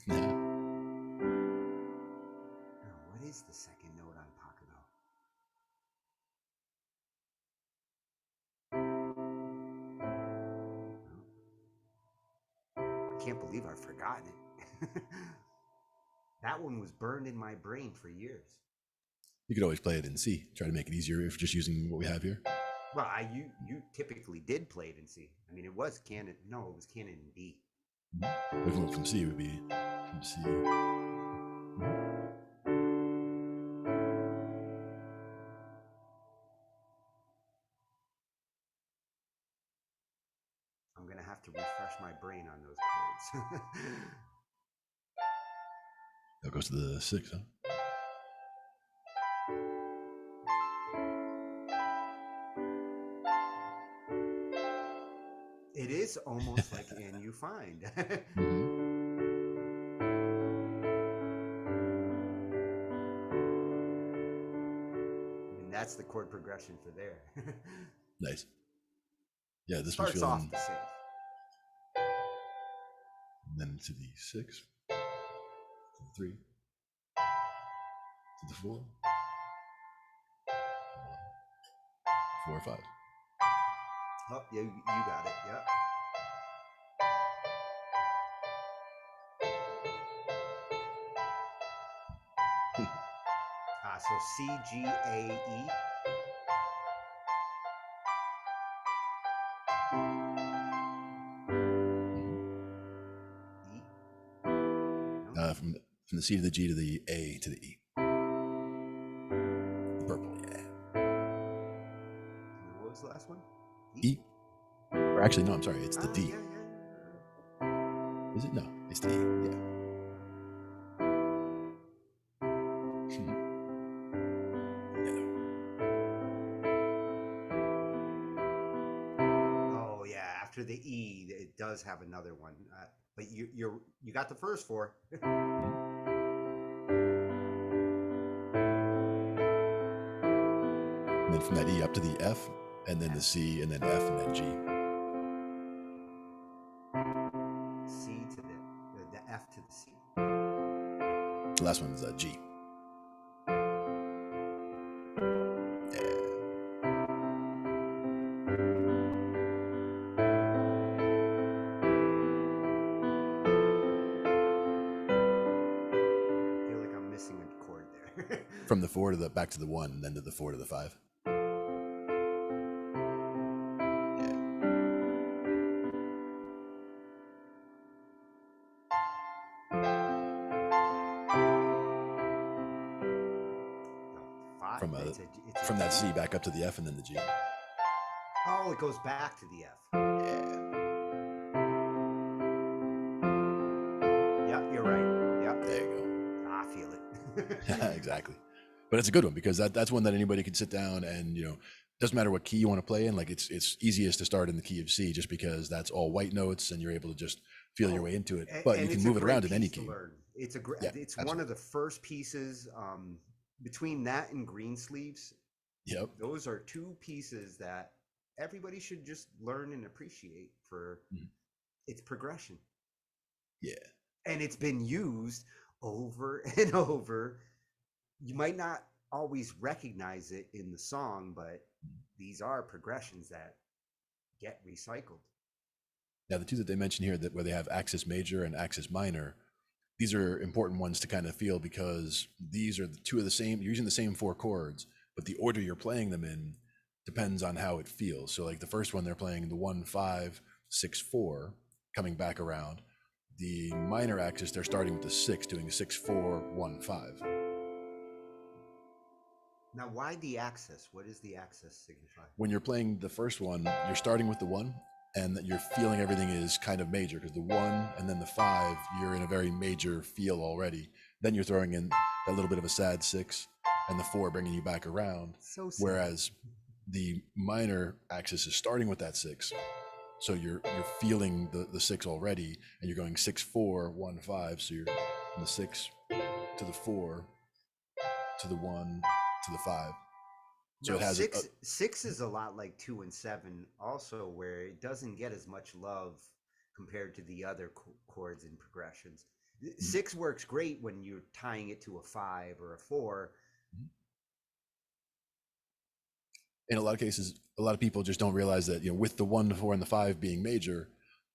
Speaker 2: Yeah.
Speaker 3: Oh, what is the second note on Pachelbel? I can't believe I've forgotten it. That one was burned in my brain for years.
Speaker 2: You could always play it in C. Try to make it easier if you're just using what we have here.
Speaker 3: Well, you typically did play it in C. I mean, it was canon. No, it was canon in D.
Speaker 2: If we went from C, it would be from C.
Speaker 3: I'm gonna have to refresh my brain on those chords.
Speaker 2: That goes to the 6, huh?
Speaker 3: It is almost like And You Find. And that's the chord progression for there.
Speaker 2: Nice. Yeah, this one's
Speaker 3: Starts
Speaker 2: feeling.
Speaker 3: off the same.
Speaker 2: And then to the 6, to the 3, to the 4, 4, 5.
Speaker 3: Oh, yeah, you got it. Yep. So C, G, A, E. E. No?
Speaker 2: From the C to the G to the A to the E. The purple, yeah.
Speaker 3: And what was the last one?
Speaker 2: E. Or actually, no, I'm sorry. It's the D.
Speaker 3: Yeah.
Speaker 2: Is it? No, it's the E. Yeah.
Speaker 3: Oh yeah. After the E, it does have another one. But you got the first 4.
Speaker 2: And then from that E up to the F, and then the C, and then F, and then G.
Speaker 3: C to the F to the C.
Speaker 2: The last one's G.
Speaker 3: Missing a chord there.
Speaker 2: From the 4 to the back to the 1, and then to the 4 to the 5. From that C back up to the F and then the G.
Speaker 3: Oh, it goes back to the F. Yeah. Yep, you're right. Yep.
Speaker 2: There you go.
Speaker 3: I feel it.
Speaker 2: Exactly. But it's a good one because that's one that anybody can sit down and, doesn't matter what key you want to play in. Like it's easiest to start in the key of C just because that's all white notes and you're able to just feel your way into it. But you can move it around in any key.
Speaker 3: It's one of the first pieces between that and Greensleeves.
Speaker 2: Yep.
Speaker 3: Those are 2 pieces that everybody should just learn and appreciate for its progression.
Speaker 2: Yeah.
Speaker 3: And it's been used over and over. You might not always recognize it in the song, but these are progressions that get recycled.
Speaker 2: Now, the 2 that they mention here where they have axis major and axis minor, these are important ones to kind of feel because these are the 2 of the same, you're using the same 4 chords, but the order you're playing them in depends on how it feels. So like the first one, they're playing the 1, 5, 6, 4, coming back around. The minor axis, they're starting with the 6, doing 6, 4, 1, 5.
Speaker 3: Now, why the axis? What does the axis signify?
Speaker 2: When you're playing the first one, you're starting with the 1, and you're feeling everything is kind of major because the 1 and then the 5, you're in a very major feel already. Then you're throwing in that little bit of a sad 6, and the 4 bringing you back around.
Speaker 3: So sad.
Speaker 2: Whereas the minor axis is starting with that 6, so you're feeling the 6 already, and you're going 6, 4, 1, 5. So you're from the 6 to the 4 to the 1 to the 5. So
Speaker 3: now,
Speaker 2: it has
Speaker 3: 6 is a lot like 2 and 7 also, where it doesn't get as much love compared to the other chords and progressions. 6 works great when you're tying it to a 5 or a 4.
Speaker 2: In a lot of cases, a lot of people just don't realize that, with the 1, the 4, and the 5 being major,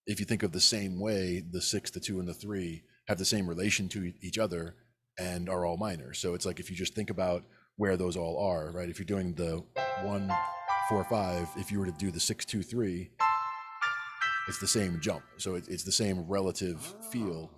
Speaker 2: if you think of the same way, the 6, the 2, and the 3 have the same relation to each other and are all minor. So it's like, if you just think about where those all are, right? If you're doing the 1, 4, 5, if you were to do the 6, 2, 3, it's the same jump. So it's the same relative feel,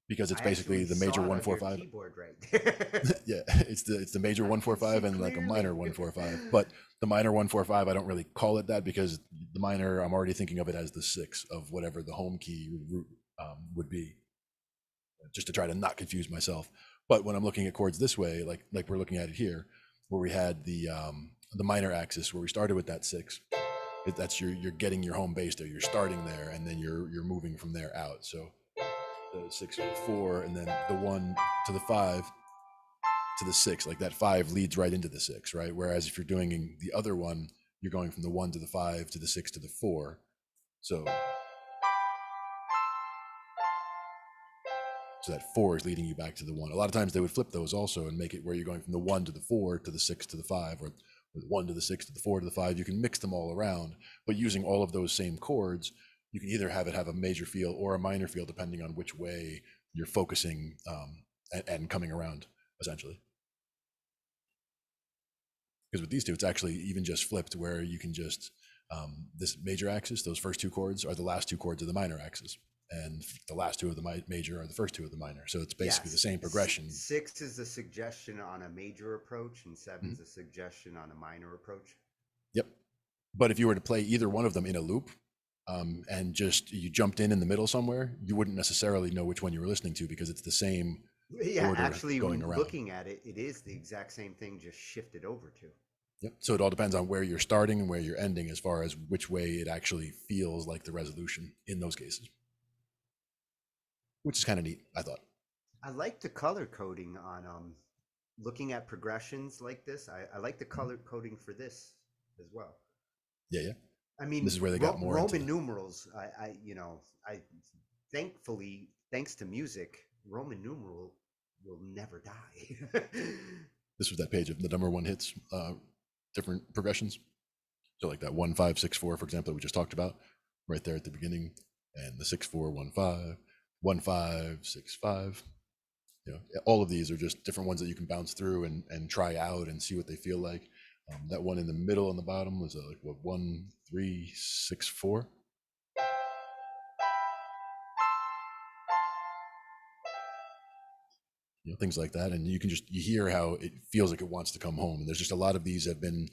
Speaker 2: because it's basically the major 1, 4, 5.
Speaker 3: Keyboard right there.
Speaker 2: Yeah, it's the major 1, 4, 5 and like a minor 1, 4, 5. But the minor 1, 4, 5, I don't really call it that, because the minor, I'm already thinking of it as the 6 of whatever the home key root would be, just to try to not confuse myself. But when I'm looking at chords this way, like we're looking at it here, where we had the minor axis, where we started with that 6, that's you're getting your home base there. You're starting there, and then you're moving from there out. So the 6 to the 4, and then the 1 to the 5 to the 6, like that 5 leads right into the 6, right? Whereas if you're doing the other one, you're going from the 1 to the 5 to the 6 to the 4. So that 4 is leading you back to the 1. A lot of times they would flip those also and make it where you're going from the 1 to the 4 to the 6 to the 5, or the 1 to the 6 to the 4 to the 5. You can mix them all around, but using all of those same chords, you can either have it have a major feel or a minor feel, depending on which way you're focusing and coming around, essentially. Because with these two, it's actually even just flipped, where you can just, this major axis, those first 2 chords are the last 2 chords of the minor axis, and the last 2 of the major are the first 2 of the minor. So it's basically the same progression.
Speaker 3: 6 is a suggestion on a major approach, and 7 is a suggestion on a minor approach.
Speaker 2: Yep. But if you were to play either one of them in a loop, and just you jumped in the middle somewhere, you wouldn't necessarily know which one you were listening to, because it's the same order
Speaker 3: Actually,
Speaker 2: going
Speaker 3: when
Speaker 2: around.
Speaker 3: looking at it, it is the exact same thing, just shifted over to.
Speaker 2: Yep. So it all depends on where you're starting and where you're ending, as far as which way it actually feels like the resolution in those cases, which is kind of neat, I thought.
Speaker 3: I like the color coding on looking at progressions like this. I like the color coding for this as well.
Speaker 2: Yeah.
Speaker 3: I mean,
Speaker 2: this is where they got more
Speaker 3: Roman numerals. I thankfully, thanks to music, Roman numeral will never die.
Speaker 2: This was that page of the number 1 hits, different progressions. So like that 1, 5, 6, 4, for example, that we just talked about right there at the beginning, and the 6, 4, 1, 5, 1, 5, 6, 5. All of these are just different ones that you can bounce through and try out and see what they feel like. That one in the middle on the bottom was like 1, 3, 6, 4. Things like that, and you hear how it feels like it wants to come home. And there's just a lot of these have been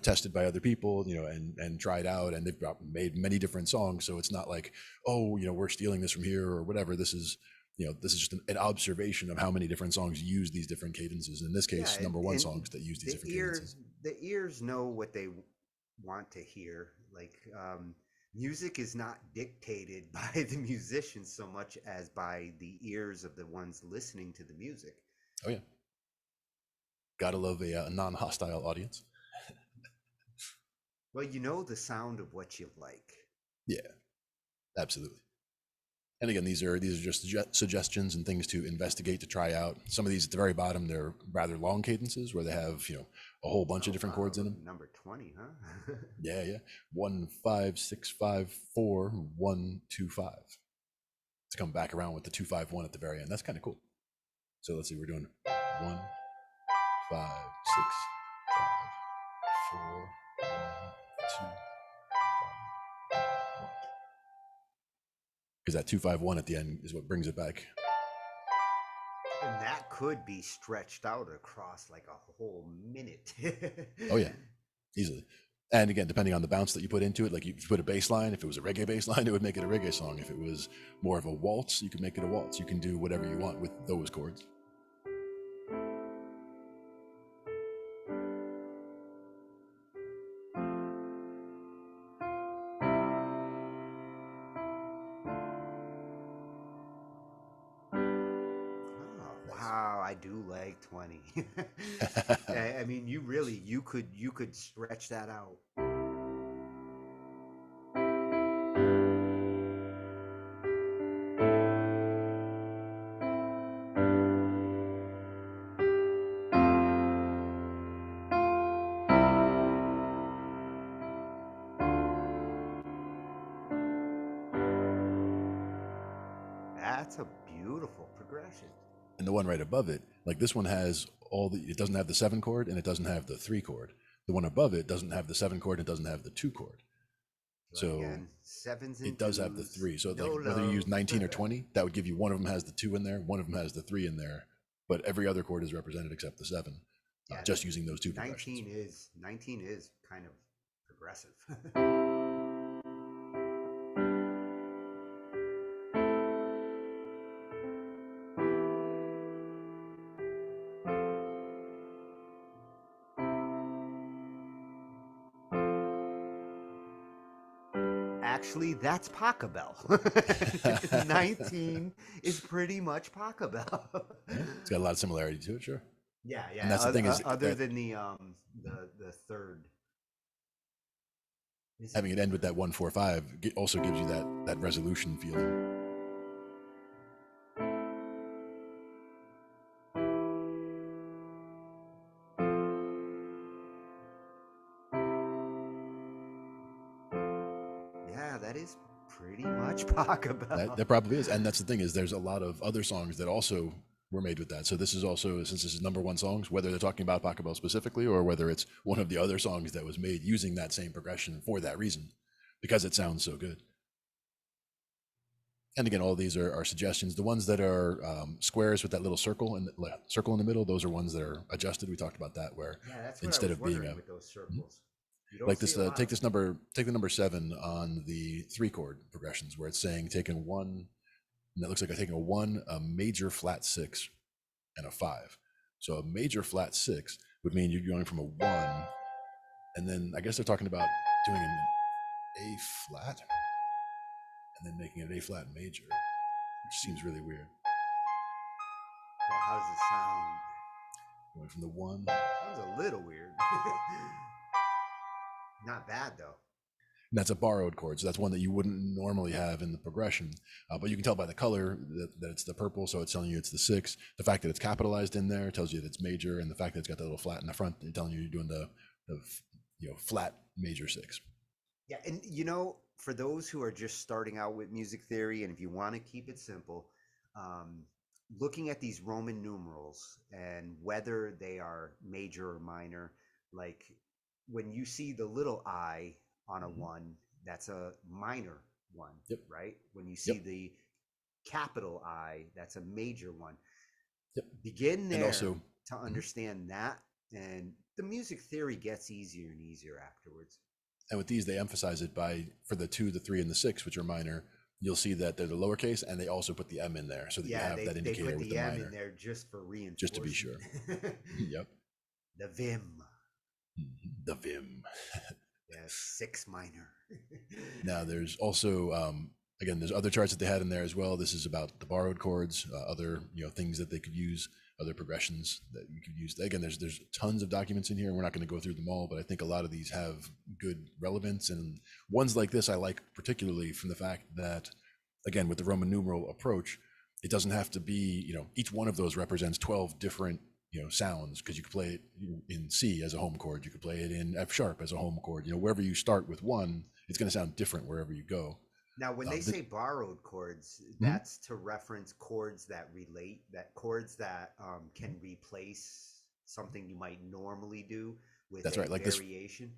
Speaker 2: tested by other people, and tried out, and they've made many different songs. So it's not like, oh, we're stealing this from here or whatever. This is just an observation of how many different songs use these different cadences. In this case, number 1 songs that use these different cadences.
Speaker 3: The ears know what they want to hear. Like, music is not dictated by the musicians so much as by the ears of the ones listening to the music.
Speaker 2: Oh yeah, gotta love a non-hostile audience.
Speaker 3: Well, the sound of what you like.
Speaker 2: Yeah, absolutely. And again, these are just suggestions and things to investigate, to try out. Some of these at the very bottom, they're rather long cadences where they have a whole bunch of different chords in them.
Speaker 3: Number 20, huh?
Speaker 2: Yeah. 1, 5, 6, 5, 4, 1, 2, 5. To come back around with the 2, 5, 1 at the very end. That's kind of cool. So let's see, we're doing 1, 5, 6, 5, 4, 1, 2. Because that 2, 5, 1 at the end is what brings it back.
Speaker 3: And that could be stretched out across like a whole minute.
Speaker 2: Oh yeah, easily. And again, depending on the bounce that you put into it, like if you put a bass line, if it was a reggae bass line, it would make it a reggae song. If it was more of a waltz, you could make it a waltz. You can do whatever you want with those chords.
Speaker 3: I do like 20. I mean, you could stretch that out. that's a beautiful progression.
Speaker 2: And the one right above it, like this one has it doesn't have the 7 chord and it doesn't have the 3 chord. The one above it doesn't have the 7 chord and it doesn't have the 2 chord. So
Speaker 3: again, sevens and
Speaker 2: it does have the 3. So
Speaker 3: no
Speaker 2: like whether you use
Speaker 3: love.
Speaker 2: 19 or 20, that would give you one of them has the 2 in there, one of them has the 3 in there, but every other chord is represented except the 7.
Speaker 3: Yeah,
Speaker 2: just using those 2 progressions.
Speaker 3: 19 is kind of progressive. Actually, that's Pachelbel. 19 is pretty much Pachelbel.
Speaker 2: Yeah, it's got a lot of similarity to it, sure.
Speaker 3: Yeah, yeah.
Speaker 2: And that's the thing is
Speaker 3: other
Speaker 2: that
Speaker 3: than the third.
Speaker 2: having it end with that 1-4-5 also gives you that resolution feeling.
Speaker 3: Yeah, that is pretty much Pachelbel.
Speaker 2: That probably is, and that's the thing is there's a lot of other songs that also were made with that. So this is also, since this is #1 songs, whether they're talking about Pachelbel specifically or whether it's one of the other songs that was made using that same progression for that reason, because it sounds so good. And again, all these are suggestions. The ones that are squares with that little circle in the middle, those are ones that are adjusted. We talked about that, where
Speaker 3: that's
Speaker 2: instead of being
Speaker 3: with those circles.
Speaker 2: Like this, take the number 7 on the 3 chord progressions, where it's saying taking 1, and that looks like I'm taking a 1, a major flat 6, and a 5. So a major flat 6 would mean you're going from a 1, and then I guess they're talking about doing an A flat, and then making it an A flat major, which seems really weird.
Speaker 3: Well, how does it sound?
Speaker 2: Going from the 1.
Speaker 3: Sounds a little weird. Not bad though.
Speaker 2: And that's a borrowed chord, so that's one that you wouldn't normally have in the progression. But you can tell by the color that it's the purple, so it's telling you it's the 6. The fact that it's capitalized in there tells you that it's major, and the fact that it's got that little flat in the front, it's telling you you're doing the flat major 6.
Speaker 3: Yeah, and for those who are just starting out with music theory, and if you want to keep it simple, looking at these Roman numerals and whether they are major or minor, like when you see the little I on a 1, that's a minor 1,
Speaker 2: yep.
Speaker 3: Right? When you see the capital I, that's a major 1.
Speaker 2: Yep.
Speaker 3: Begin there
Speaker 2: and also,
Speaker 3: to understand that, and the music theory gets easier and easier afterwards.
Speaker 2: And with these, they emphasize it for the 2, the 3, and the 6, which are minor. You'll see that they're the lowercase, and they also put the M in there, so that you have that indicator
Speaker 3: they put
Speaker 2: with
Speaker 3: the
Speaker 2: the
Speaker 3: M
Speaker 2: minor.
Speaker 3: in there just for reinforcement.
Speaker 2: Just to be sure. Yep.
Speaker 3: The Vim.
Speaker 2: The Vim.
Speaker 3: Yeah, 6 minor.
Speaker 2: Now there's also again, there's other charts that they had in there as well. This is about the borrowed chords, other things that they could use, other progressions that you could use. Again, there's tons of documents in here, and we're not going to go through them all, but I think a lot of these have good relevance, and ones like this I like particularly from the fact that, again, with the Roman numeral approach, it doesn't have to be, each one of those represents 12 different sounds, because you could play it in C as a home chord, you could play it in F sharp as a home chord. Wherever you start with one, it's going to sound different wherever you go.
Speaker 3: Now, when they say borrowed chords, that's to reference chords that relate, chords that can replace something you might normally do with
Speaker 2: that's right, like
Speaker 3: variation.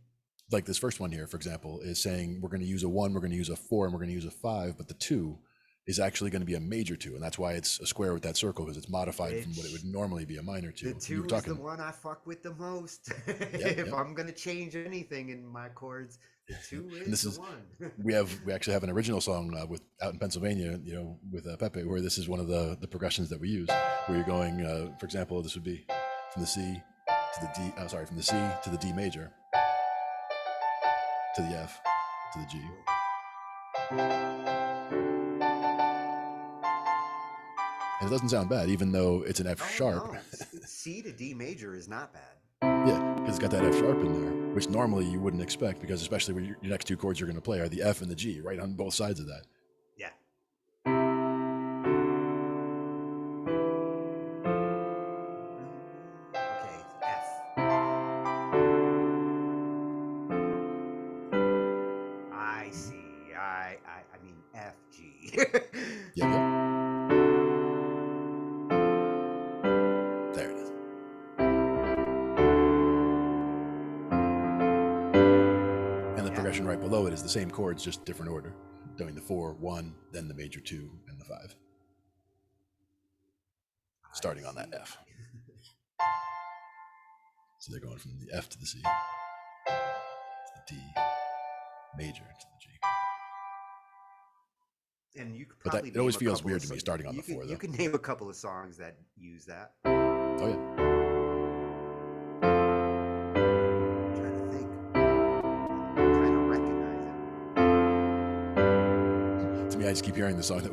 Speaker 2: Like this first one here, for example, is saying we're going to use a 1, we're going to use a 4, and we're going to use a 5, but the 2 is actually going to be a major 2, and that's why it's a square with that circle, because it's modified from what it would normally be a minor 2.
Speaker 3: The 2 is the one I fuck with the most. If I'm going to change anything in my chords, the 2 is the one. we actually have an original song out in Pennsylvania, with Pepe, where this is one of the progressions that we use, where you're going, for example, this would be from the C to the D. From the C to the D major, to the F, to the G. And it doesn't sound bad, even though it's an F sharp. No. C to D major is not bad.
Speaker 2: Yeah, because it's got that F sharp in there, which normally you wouldn't expect, because especially when your next 2 chords you're going to play are the F and the G, right on both sides of that.
Speaker 3: Yeah. Okay, F. I see. I mean F, G.
Speaker 2: Yeah. the progression right below it is the same chords, just different order. Doing the 4, 1, then the major 2, and the 5. Starting on that F. So they're going from the F to the C, to the D, major to the G.
Speaker 3: And you could
Speaker 2: But
Speaker 3: probably
Speaker 2: it always
Speaker 3: name a
Speaker 2: feels
Speaker 3: couple
Speaker 2: weird
Speaker 3: of
Speaker 2: to me
Speaker 3: so-
Speaker 2: starting on
Speaker 3: you
Speaker 2: the
Speaker 3: could-
Speaker 2: 4, though.
Speaker 3: You can name a couple of songs that use that.
Speaker 2: Oh, yeah.
Speaker 3: I'm trying to think. I'm trying to recognize
Speaker 2: To me, I just keep hearing the song that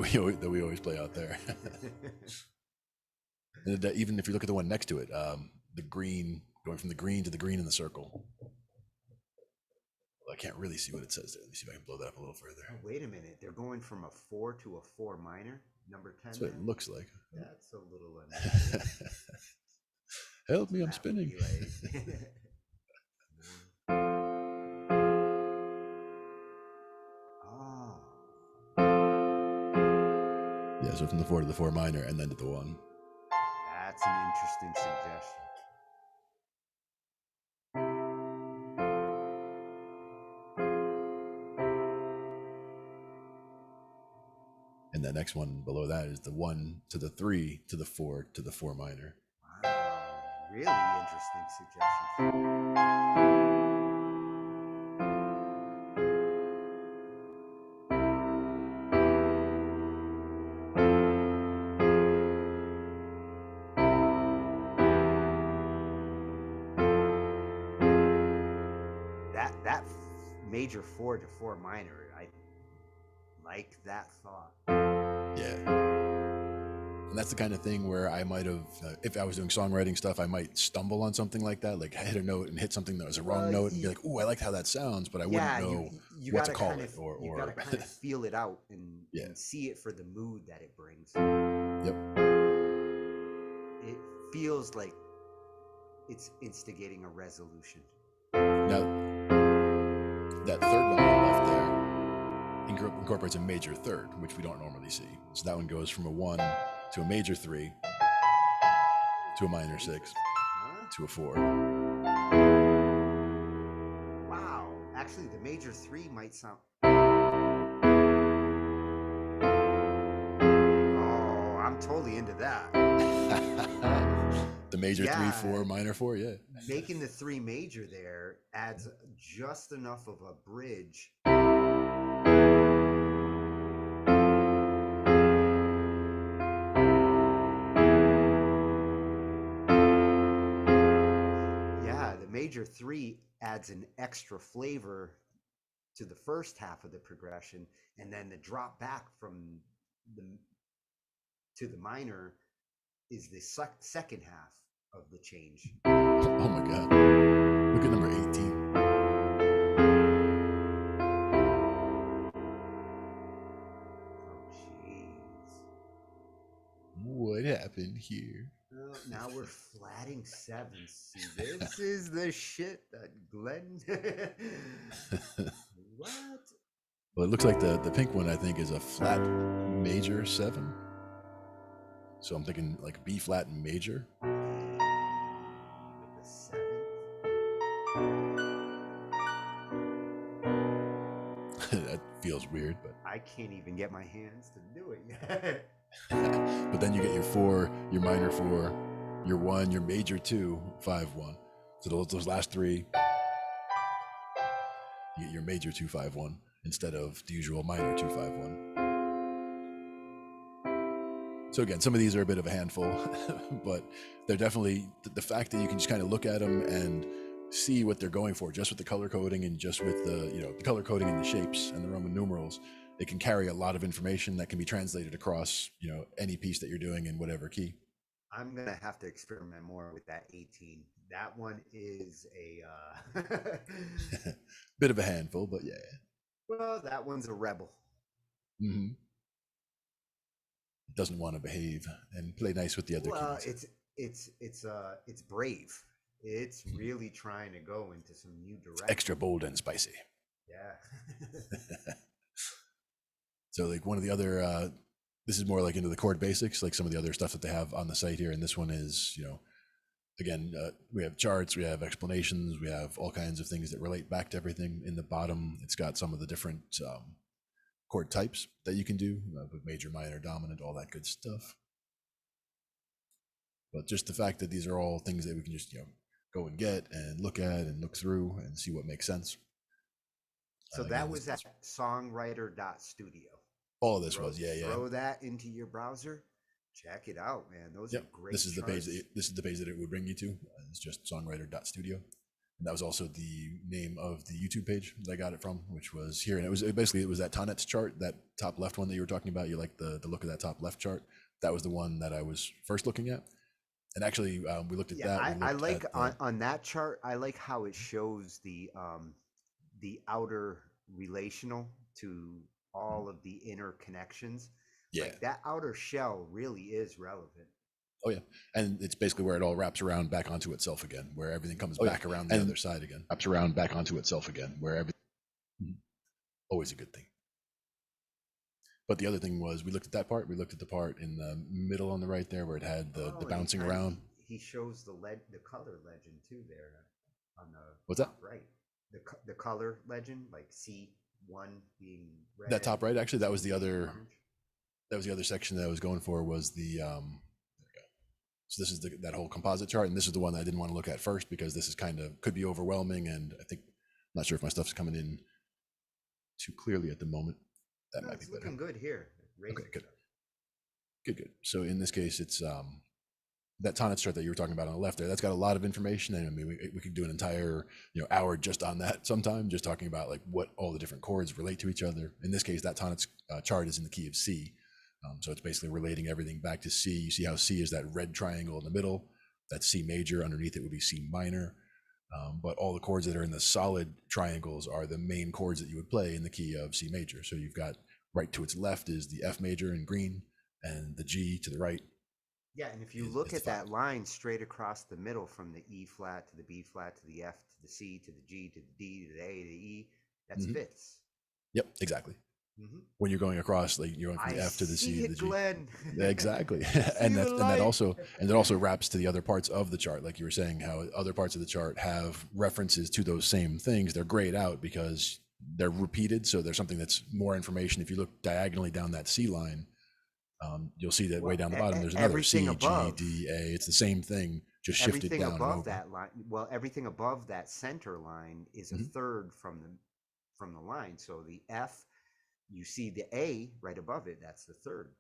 Speaker 2: we always play out there.
Speaker 3: it.
Speaker 2: And even if you look at the one next to it, the green, going from the green to the green in the circle. Well, I can't really see what it says there. Let me see if I can blow that up a little further.
Speaker 3: Oh, wait a minute. They're going from a 4 to a 4 minor, number 10.
Speaker 2: That's what it looks like.
Speaker 3: That's a little unusual.
Speaker 2: Help me, I'm
Speaker 3: That would
Speaker 2: spinning.
Speaker 3: be like- Oh,
Speaker 2: Yeah, so from the 4 to the 4 minor and then to the 1.
Speaker 3: that's an interesting suggestion.
Speaker 2: And the next one below that is the 1 to the 3 to the 4 to the 4 minor.
Speaker 3: Wow, really interesting suggestions. That major 4 to 4 minor, I like that thought.
Speaker 2: Yeah. And that's the kind of thing where I might have, if I was doing songwriting stuff, I might stumble on something like that, like hit a note and hit something that was a wrong note and be like, "Oh, I like how that sounds," but I wouldn't know
Speaker 3: you
Speaker 2: what to
Speaker 3: gotta
Speaker 2: call
Speaker 3: kind
Speaker 2: it
Speaker 3: of,
Speaker 2: or
Speaker 3: you gotta kind of feel it out and,
Speaker 2: Yeah.
Speaker 3: and see it for the mood that it brings.
Speaker 2: Yep.
Speaker 3: It feels like it's instigating a resolution.
Speaker 2: Now, that third one on the left there incorporates a major third, which we don't normally see. So that one goes from a 1 to a major 3 to a minor 6
Speaker 3: Huh?
Speaker 2: to a 4.
Speaker 3: Wow. Actually, the major 3 might sound. Oh, I'm totally into that.
Speaker 2: The major
Speaker 3: Yeah.
Speaker 2: 3, 4, minor 4, yeah.
Speaker 3: Making the 3 major there adds just enough of a bridge. Yeah, the major 3 adds an extra flavor to the first half of the progression, and then the drop back from the to the minor is the second half of the change.
Speaker 2: Oh my God. Look at number 18.
Speaker 3: Oh, jeez.
Speaker 2: What happened here?
Speaker 3: Well, now we're flatting 7s. See, this is the shit that Glenn. What?
Speaker 2: Well, it looks like the pink one, I think, is a flat major 7. So I'm thinking like B flat and major.
Speaker 3: With the 7th.
Speaker 2: That feels weird, but
Speaker 3: I can't even get my hands to do it yet.
Speaker 2: but then you get your 4, your minor 4, your 1, your major 2, 5, 1. So those last 3, you get your major 2, 5, 1 instead of the usual minor 2, 5, 1. So again, some of these are a bit of a handful, but they're definitely the fact that you can just kind of look at them and see what they're going for, just with the color coding and just with the the color coding and the shapes and the Roman numerals. It can carry a lot of information that can be translated across any piece that you're doing in whatever key.
Speaker 3: I'm gonna have to experiment more with that 18. That one is a
Speaker 2: Bit of a handful, but yeah.
Speaker 3: well, that one's a rebel.
Speaker 2: Mm-hmm. Doesn't want to behave and play nice with the other
Speaker 3: Well,
Speaker 2: keys.
Speaker 3: it's brave. It's really trying to go into some new direction.
Speaker 2: Extra bold and spicy.
Speaker 3: Yeah.
Speaker 2: So like one of the other, this is more like into the chord basics, like some of the other stuff that they have on the site here. And this one is, again, we have charts, we have explanations, we have all kinds of things that relate back to everything. In the bottom, it's got some of the different chord types that you can do, with major, minor, dominant, all that good stuff. But just the fact that these are all things that we can just, go and get and look at and look through and see what makes sense.
Speaker 3: So that was at songwriter.studio.
Speaker 2: All of this was, yeah.
Speaker 3: Throw that into your browser. Check it out, man. Those are great.
Speaker 2: This is the page. This is the page that it would bring you to. It's just songwriter.studio, and that was also the name of the YouTube page that I got it from, which was here. And it was basically that Tonnet's chart, that top left one that you were talking about. You like the look of that top left chart. That was the one that I was first looking at. And actually, we looked at that.
Speaker 3: I like on that chart. I like how it shows the outer relational to all of the inner connections.
Speaker 2: Yeah,
Speaker 3: like that outer shell really is relevant.
Speaker 2: Oh yeah, and it's basically where it all wraps around back onto itself again, where everything comes back around the other side again. Wraps around back onto itself again, where everything. Always a good thing. But the other thing was, we looked at that part. We looked at the part in the middle on the right there, where it had the bouncing around.
Speaker 3: He shows the color legend too there on the
Speaker 2: what's that?
Speaker 3: Right, the color legend, like C1 being red.
Speaker 2: That top right, actually, that was the other. Orange. That was the other section that I was going for, was the so this is that whole composite chart, and this is the one that I didn't want to look at first because this is could be overwhelming, and I think, I'm not sure if my stuff's coming in too clearly at the moment. That might be better.
Speaker 3: Looking good here.
Speaker 2: Okay, good. So in this case, it's that Tonnet's chart that you were talking about on the left there. That's got a lot of information, and I mean, we could do an entire hour just on that sometime, just talking about like what all the different chords relate to each other. In this case, that Tonnet's chart is in the key of C. So it's basically relating everything back to C. You see how C is that red triangle in the middle. That's C major. Underneath it would be C minor. But all the chords that are in the solid triangles are the main chords that you would play in the key of C major. So you've got right to its left is the F major in green, and the G to the right.
Speaker 3: Yeah, and if you look at that line straight across the middle from the E flat to the B flat to the F to the C to the G to the D to the A to the E, that's fifths.
Speaker 2: Yep, exactly. When you're going across, like you're going from the F to the C to the G.
Speaker 3: Glenn.
Speaker 2: Exactly. and that also wraps to the other parts of the chart, like you were saying, how other parts of the chart have references to those same things. They're grayed out because they're repeated, so there's something that's more information. If you look diagonally down that C line, you'll see that way down the bottom there's another C,
Speaker 3: above,
Speaker 2: G, D, A. It's the same thing, just shifted down.
Speaker 3: Everything above that line, well, everything above that center line is a third from the line. So the F, you see the A right above it, that's the third.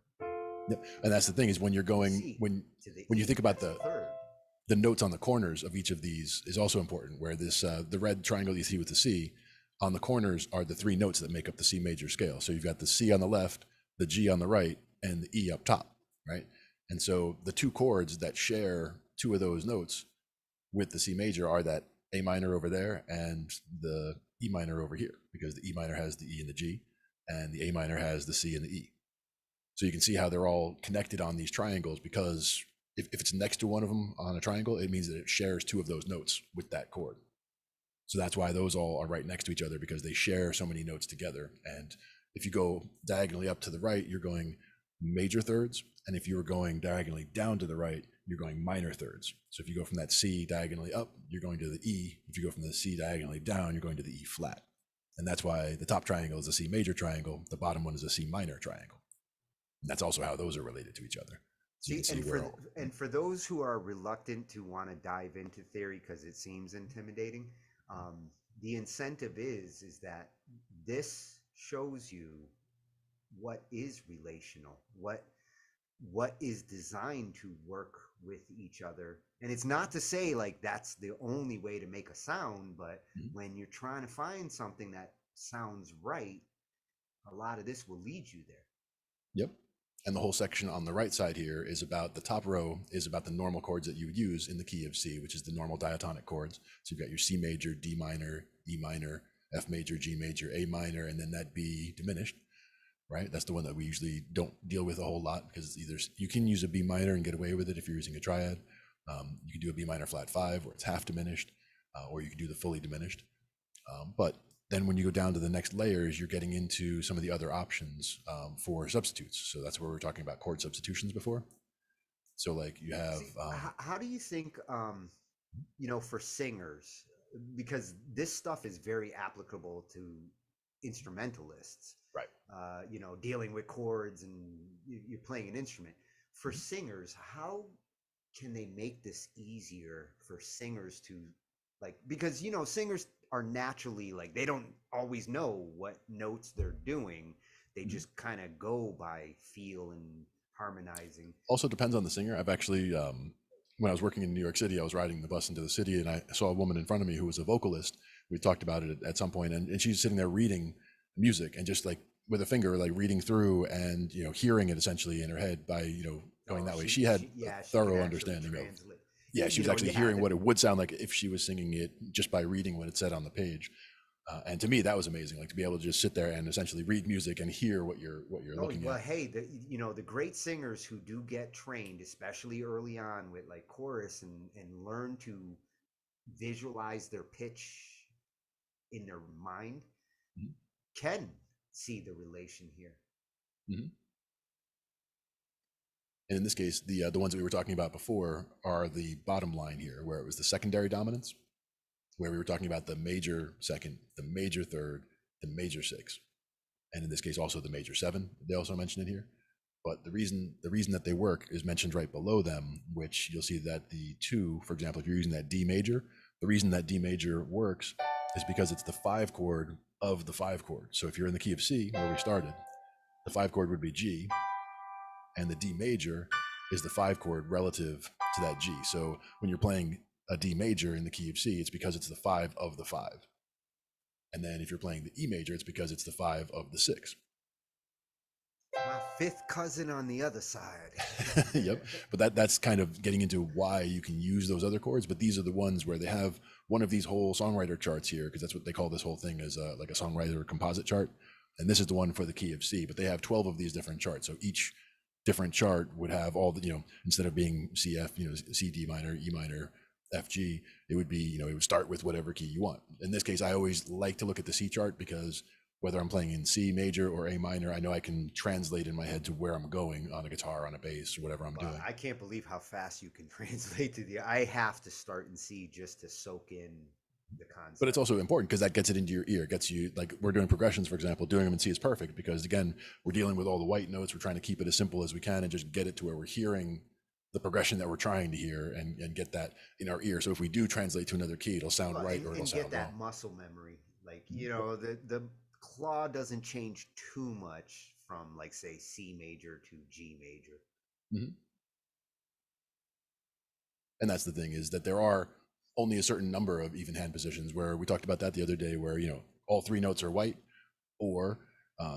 Speaker 2: Yep. And that's the thing, is when you're going, when you think about the notes on the corners of each of these is also important, where this the red triangle you see with the C, on the corners are the three notes that make up the C major scale. So you've got the C on the left, the G on the right, and the E up top, right? And so the two chords that share two of those notes with the C major are that A minor over there and the E minor over here, because the E minor has the E and the G, and the A minor has the C and the E. So you can see how they're all connected on these triangles, because if it's next to one of them on a triangle, it means that it shares two of those notes with that chord. So that's why those all are right next to each other, because they share so many notes together. And if you go diagonally up to the right, you're going major thirds. And if you were going diagonally down to the right, you're going minor thirds. So if you go from that C diagonally up, you're going to the E. If you go from the C diagonally down, you're going to the E flat. And that's why the top triangle is a C major triangle. The bottom one is a C minor triangle. And that's also how those are related to each other. So
Speaker 3: and for those who are reluctant to want to dive into theory because it seems intimidating, the incentive is that this shows you what is relational, what is designed to work with each other. And it's not to say like that's the only way to make a sound, but when you're trying to find something that sounds right, a lot of this will lead you there.
Speaker 2: Yep. And the whole section on the right side here is about, the top row is about the normal chords that you would use in the key of C, which is the normal diatonic chords. So you've got your C major, D minor, E minor, F major, G major, A minor, and then that B diminished, right? That's the one that we usually don't deal with a whole lot, because either you can use a B minor and get away with it if you're using a triad. You can do a B minor flat 5 where it's half diminished, or you can do the fully diminished. But then when you go down to the next layers, you're getting into some of the other options for substitutes. So that's where we were talking about chord substitutions before. So like you have,
Speaker 3: See, how do you think, for singers, because this stuff is very applicable to instrumentalists,
Speaker 2: right.
Speaker 3: dealing with chords and you're playing an instrument. For singers, how can they make this easier for singers to, like, because, singers are naturally, like, they don't always know what notes they're doing. They just kind of go by feel and harmonizing.
Speaker 2: Also depends on the singer. I've actually, when I was working in New York City, I was riding the bus into the city and I saw a woman in front of me who was a vocalist. We talked about it at some point, and she's sitting there reading music and just like with a finger, like reading through and, hearing it essentially in her head by, going that way. She had a thorough understanding of, she was actually hearing what it would sound like if she was singing it just by reading what it said on the page. And to me, that was amazing. Like to be able to just sit there and essentially read music and hear what you're looking
Speaker 3: well,
Speaker 2: at.
Speaker 3: hey, the great singers who do get trained, especially early on with like chorus and learn to visualize their pitch in their mind, can see the relation here.
Speaker 2: And in this case, the ones that we were talking about before are the bottom line here, where it was the secondary dominance, where we were talking about the major second, the major third, the major six, and in this case also the major seven. They also mentioned it here, but the reason that they work is mentioned right below them, which you'll see that the two, for example, if you're using that D major, the reason that D major works is because it's the 5 chord of the 5 chord. So if you're in the key of C, where we started, the 5 chord would be G, and the D major is the 5 chord relative to that G. So when you're playing a D major in the key of C, it's because it's the 5 of the 5. And then if you're playing the E major, it's because it's the 5 of the 6.
Speaker 3: My fifth cousin on the other side.
Speaker 2: Yep. But that's kind of getting into why you can use those other chords. But these are the ones where they have one of these whole songwriter charts here, because that's what they call this whole thing, is like a songwriter composite chart. And this is the one for the key of C, but they have 12 of these different charts. So each different chart would have all the, instead of being CF, C, D minor, E minor, F, G, it would be, it would start with whatever key you want. In this case, I always like to look at the C chart because whether I'm playing in C major or A minor, I know I can translate in my head to where I'm going on a guitar, on a bass, or whatever I'm doing.
Speaker 3: I can't believe how fast you can translate to I have to start in C just to soak in the concept.
Speaker 2: But it's also important because that gets it into your ear. It gets you, like we're doing progressions, for example, doing them in C is perfect because again, we're dealing with all the white notes. We're trying to keep it as simple as we can and just get it to where we're hearing the progression that we're trying to hear and get that in our ear. So if we do translate to another key, it'll sound right or it'll sound wrong.
Speaker 3: And get that muscle memory. Like, the claw doesn't change too much from, like, say, C major to G major.
Speaker 2: And that's the thing, is that there are only a certain number of even hand positions, where we talked about that the other day, where, all 3 notes are white, or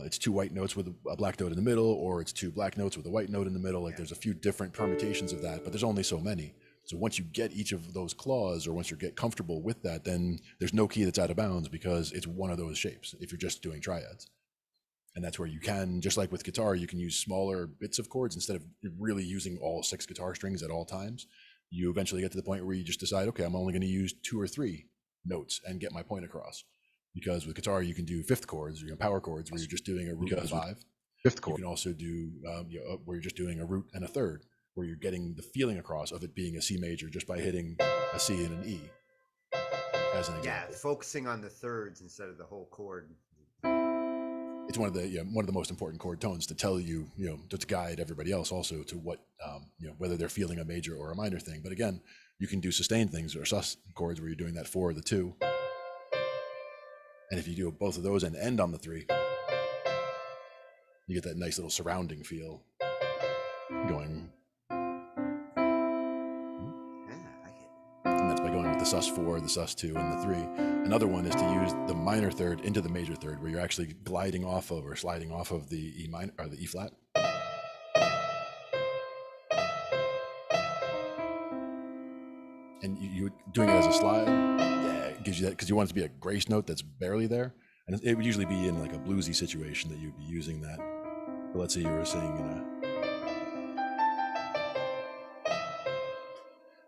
Speaker 2: it's 2 white notes with a black note in the middle, or it's 2 black notes with a white note in the middle. Like there's a few different permutations of that, but there's only so many. So once you get each of those claws, or once you get comfortable with that, then there's no key that's out of bounds because it's one of those shapes if you're just doing triads. And that's where you can, just like with guitar, you can use smaller bits of chords instead of really using all 6 guitar strings at all times. You eventually get to the point where you just decide, okay, I'm only going to use 2 or 3 notes and get my point across. Because with guitar, you can do 5th chords, power chords, where you're just doing a root and a 5. 5th chord. You can also do where you're just doing a root and a third, where you're getting the feeling across of it being a C major just by hitting a C and an E, as an example.
Speaker 3: Yeah, focusing on the thirds instead of the whole chord.
Speaker 2: It's one of the most important chord tones to tell you, to guide everybody else also to what, whether they're feeling a major or a minor thing. But again, you can do sustained things or sus chords where you're doing that 4 or the 2. And if you do both of those and end on the 3, you get that nice little surrounding feel going. And that's by going with the sus4, the sus2, and the 3. Another one is to use the minor third into the major third, where you're actually gliding off of or sliding off of the E minor or the E flat. And you doing it as a slide, it gives you that, because you want it to be a grace note that's barely there. And it would usually be in like a bluesy situation that you'd be using that. But let's say you were singing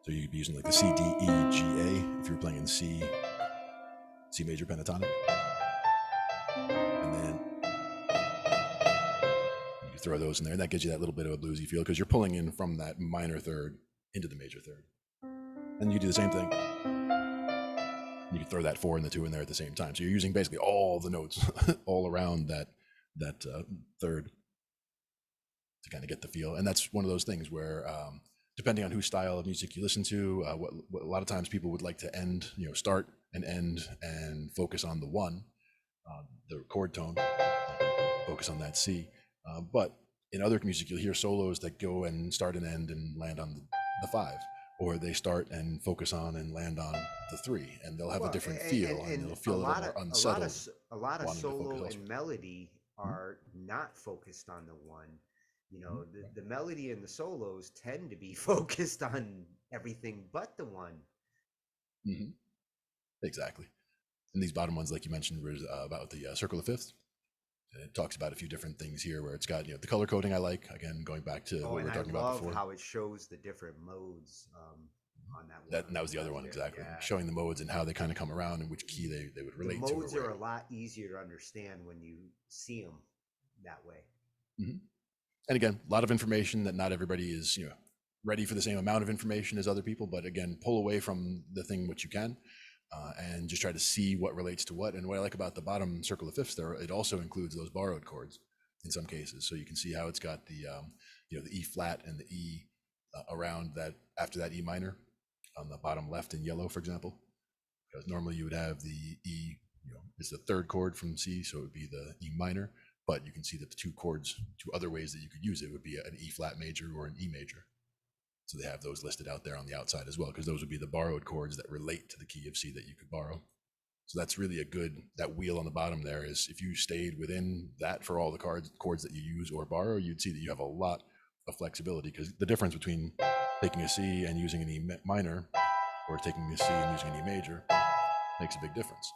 Speaker 2: so you could be using like the C, D, E, G, A if you're playing in C major pentatonic. And then you throw those in there, and that gives you that little bit of a bluesy feel because you're pulling in from that minor third into the major third. And you do the same thing. You can throw that 4 and the 2 in there at the same time. So you're using basically all the notes all around that third to kind of get the feel. And that's one of those things where depending on whose style of music you listen to, what a lot of times people would like to end, start and end and focus on the 1, the chord tone, focus on that C. But in other music, you'll hear solos that go and start and end and land on the 5, or they start and focus on and land on the 3, and they'll have a different feel, and they'll feel a little more unsettled.
Speaker 3: A lot of solo and melody are not focused on the 1. The melody and the solos tend to be focused on everything but the 1.
Speaker 2: Mm-hmm. Exactly. And these bottom ones, like you mentioned, were about the circle of fifths. It talks about a few different things here where it's got, the color coding I like, again, going back to what we were talking about before.
Speaker 3: How it shows the different modes on that one.
Speaker 2: That was the other one, exactly. Yeah. Showing the modes and how they kind of come around and which key they would relate to.
Speaker 3: The modes are a lot easier to understand when you see them that way.
Speaker 2: Mm-hmm. And again, a lot of information that not everybody is, ready for the same amount of information as other people. But again, pull away from the thing which you can. And just try to see what relates to what. And what I like about the bottom circle of fifths there, it also includes those borrowed chords in some cases. So you can see how it's got the, the E flat and the E around that, after that E minor on the bottom left in yellow, for example. Because normally you would have the E, it's the 3rd chord from C, so it would be the E minor. But you can see that the 2 other ways that you could use it would be an E flat major or an E major. So they have those listed out there on the outside as well, because those would be the borrowed chords that relate to the key of C that you could borrow. So that's really that wheel on the bottom there is, if you stayed within that for all the chords that you use or borrow, you'd see that you have a lot of flexibility, because the difference between taking a C and using an E minor or taking a C and using an E major makes a big difference.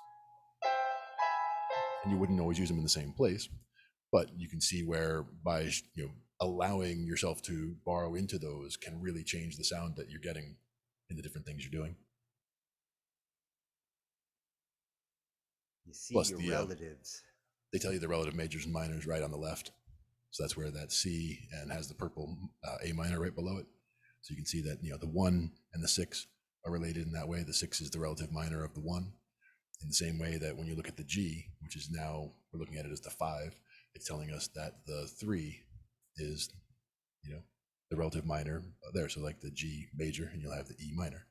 Speaker 2: And you wouldn't always use them in the same place, but you can see where by, allowing yourself to borrow into those can really change the sound that you're getting in the different things you're doing.
Speaker 3: You see plus your relatives.
Speaker 2: They tell you the relative majors and minors right on the left. So that's where that C and has the purple A minor right below it. So you can see that, the 1 and the 6 are related in that way. The 6 is the relative minor of the 1. In the same way that when you look at the G, which is now, we're looking at it as the 5, it's telling us that the 3 is, the relative minor there. So like the G major, and you'll have the E minor.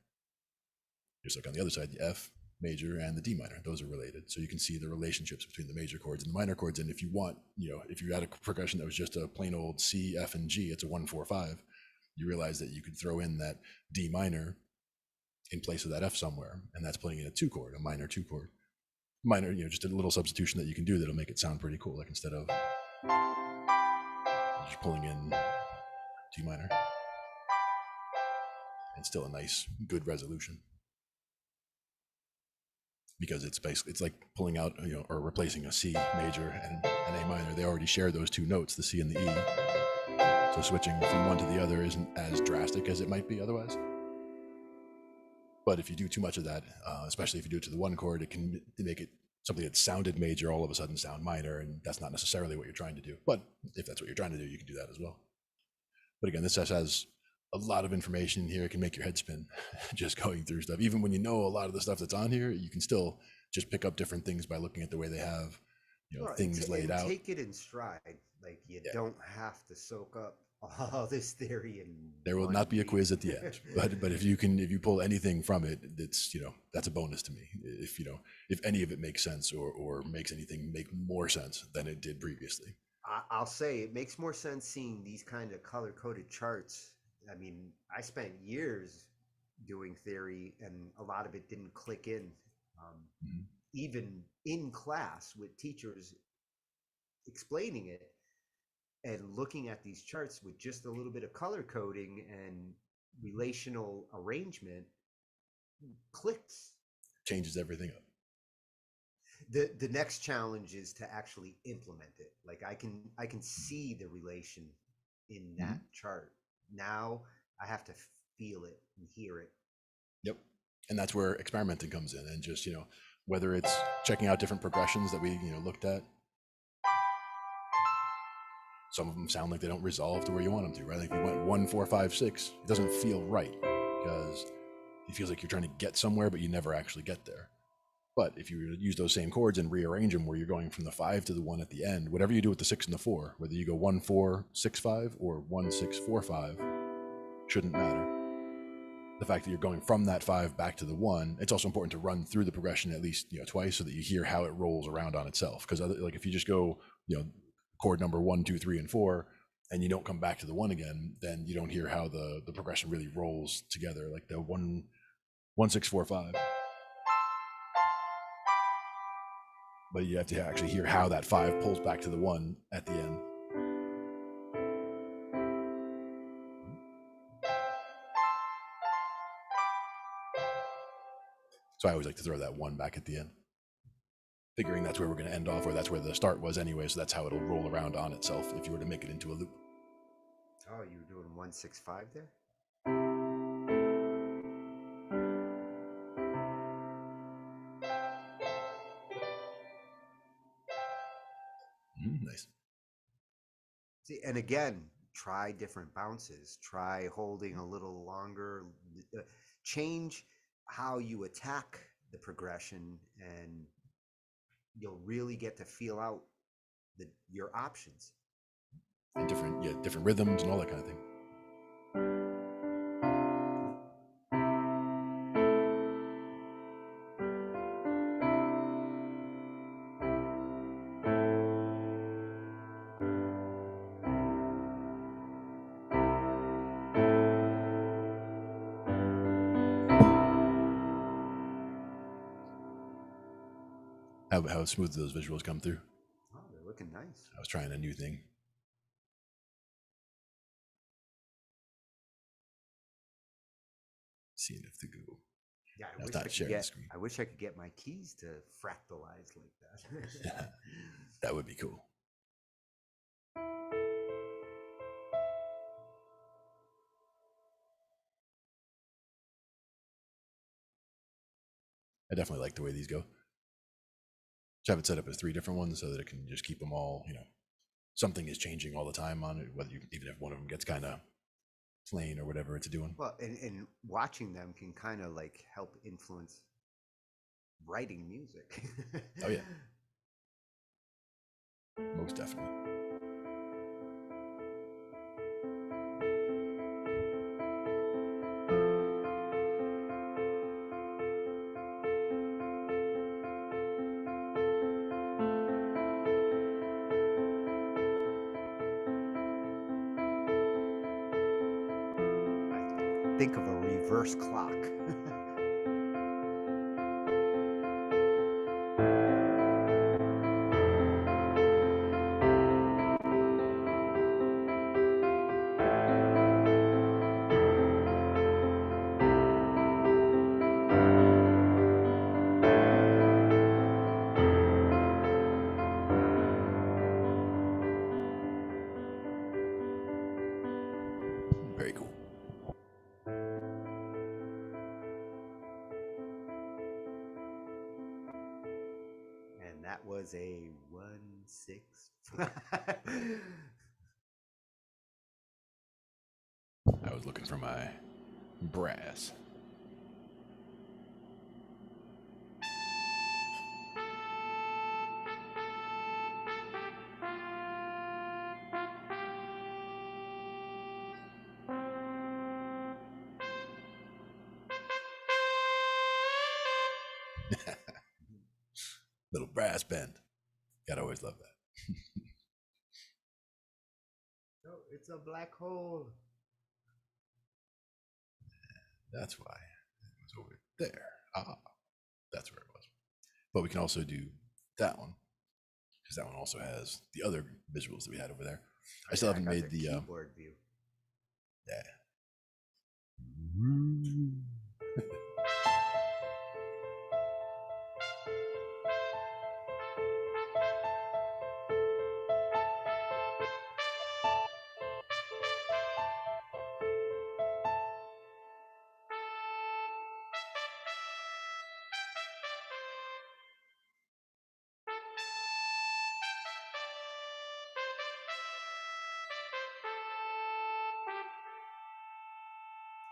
Speaker 2: Just like on the other side, the F major and the D minor, those are related. So you can see the relationships between the major chords and the minor chords. And if you want, if you had a progression that was just a plain old C, F, and G, it's a 1, 4, 5. You realize that you could throw in that D minor in place of that F somewhere, and that's playing in a 2 chord, a minor 2 chord. Minor, just a little substitution that you can do that'll make it sound pretty cool. Like instead of just pulling in D minor, and still a nice, good resolution. Because it's basically, it's like pulling out, or replacing a C major and an A minor. They already share those 2 notes, the C and the E. So switching from one to the other isn't as drastic as it might be otherwise. But if you do too much of that, especially if you do it to the 1 chord, it can make it something that sounded major all of a sudden sound minor, and that's not necessarily what you're trying to do. But if that's what you're trying to do, you can do that as well. But again, this has a lot of information here. It can make your head spin just going through stuff. Even when you know a lot of the stuff that's on here, you can still just pick up different things by looking at the way they have, things laid out.
Speaker 3: Take it in stride. Like you don't have to soak up all this theory. And
Speaker 2: there will not be a quiz at the end, but if you pull anything from it, it's, that's a bonus to me. If any of it makes sense or makes anything make more sense than it did previously.
Speaker 3: I'll say it makes more sense seeing these kind of color-coded charts. I mean, I spent years doing theory, and a lot of it didn't click in. Even in class with teachers explaining it and looking at these charts with just a little bit of color coding and relational arrangement, clicks.
Speaker 2: Changes everything up.
Speaker 3: The next challenge is to actually implement it. Like I can see the relation in that chart. Now I have to feel it and hear it.
Speaker 2: Yep. And that's where experimenting comes in, and just, whether it's checking out different progressions that we, looked at, Some of them sound like they don't resolve to where you want them to, right? Like if you went 1, 4, 5, 6, it doesn't feel right because it feels like you're trying to get somewhere, but you never actually get there. But if you use those same chords and rearrange them where you're going from the 5 to the 1 at the end, whatever you do with the 6 and the 4, whether you go 1, 4, 6, 5 or 1, 6, 4, 5, shouldn't matter. The fact that you're going from that 5 back to the 1, it's also important to run through the progression at least twice so that you hear how it rolls around on itself. Because like if you just go chord number 1, 2, 3, and 4, and you don't come back to the 1 again, then you don't hear how the progression really rolls together, like the 1, 1, 6, 4, 5. But you have to actually hear how that 5 pulls back to the 1 at the end. So I always like to throw that 1 back at the end, figuring that's where we're going to end off, or that's where the start was anyway, so that's how it'll roll around on itself if you were to make it into a loop.
Speaker 3: Oh, you were doing 1, 6, 5 there?
Speaker 2: Nice.
Speaker 3: See, and again, try different bounces. Try holding a little longer. Change how you attack the progression, and you'll really get to feel out your options.
Speaker 2: And different rhythms and all that kind of thing. How smooth those visuals come through.
Speaker 3: Oh, they're looking nice.
Speaker 2: I was trying a new thing. Seeing if the Google.
Speaker 3: Yeah, I wish I could get my keys to fractalize like that.
Speaker 2: That would be cool. I definitely like the way these go. So I have it set up as 3 different ones so that it can just keep them all, something is changing all the time on it, even if one of them gets kind of plain or whatever it's doing.
Speaker 3: Well, and watching them can kind of like help influence writing music.
Speaker 2: Oh yeah, most definitely.
Speaker 3: Think of a reverse clock.
Speaker 2: Very cool.
Speaker 3: And that was a 1, 6.
Speaker 2: I was looking for my brass. Little brass bend. Gotta always love that.
Speaker 3: No, it's a black hole.
Speaker 2: That's why it was over there. That's where it was. But we can also do that one because that one also has the other visuals that we had over there. I still haven't made the
Speaker 3: keyboard view.
Speaker 2: Yeah.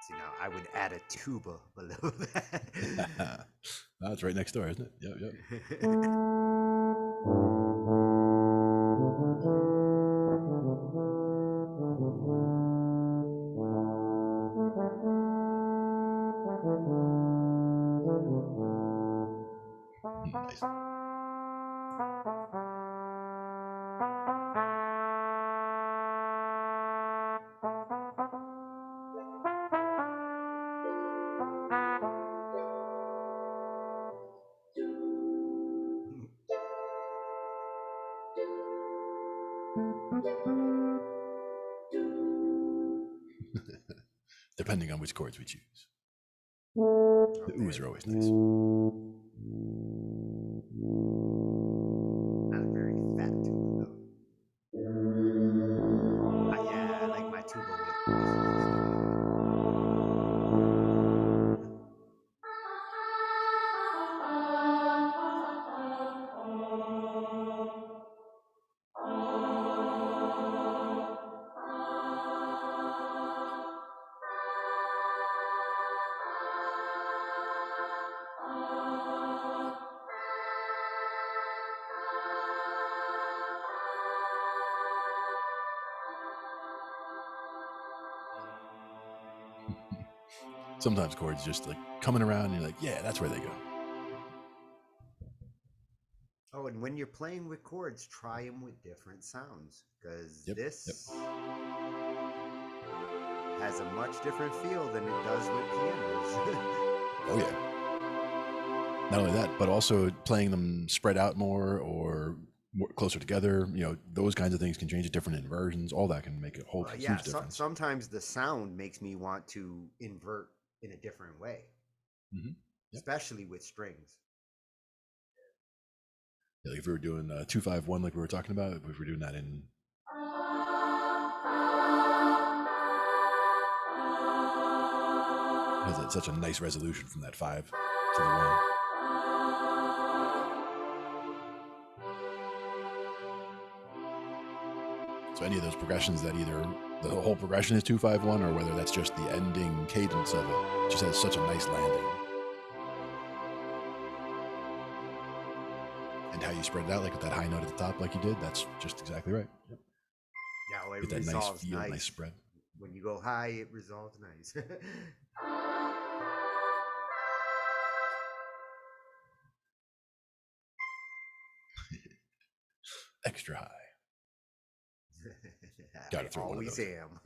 Speaker 3: See, now I would add a tuba below that.
Speaker 2: Oh, it's right next door, isn't it? Yep, yep. Nice. Depending on which chords we choose. The oohs are always nice.
Speaker 3: Not a very fat tuba though. Yeah, I like my tuba with.
Speaker 2: Sometimes chords just like coming around and you're like, yeah, that's where they go.
Speaker 3: Oh, and when you're playing with chords, try them with different sounds, because this has a much different feel than it does with pianos.
Speaker 2: Oh yeah. Not only that, but also playing them spread out more or closer together. You know, those kinds of things can change to different inversions. All that can make a whole huge difference.
Speaker 3: Sometimes the sound makes me want to invert in a different way, especially with strings.
Speaker 2: Yeah, like if we were doing 2-5-1, like we were talking about, if we were doing that in. It has such a nice resolution from that 5 to the 1. So any of those progressions that either the whole progression is 2-5-1 or whether that's just the ending cadence of it, just has such a nice landing. And how you spread it out, like with that high note at the top, like you did, that's just exactly right. Yep.
Speaker 3: Yeah, well, it
Speaker 2: get that
Speaker 3: resolves
Speaker 2: nice feel, nice spread.
Speaker 3: When you go high, it resolves nice.
Speaker 2: Extra high. Got to throw one of those.
Speaker 3: Am.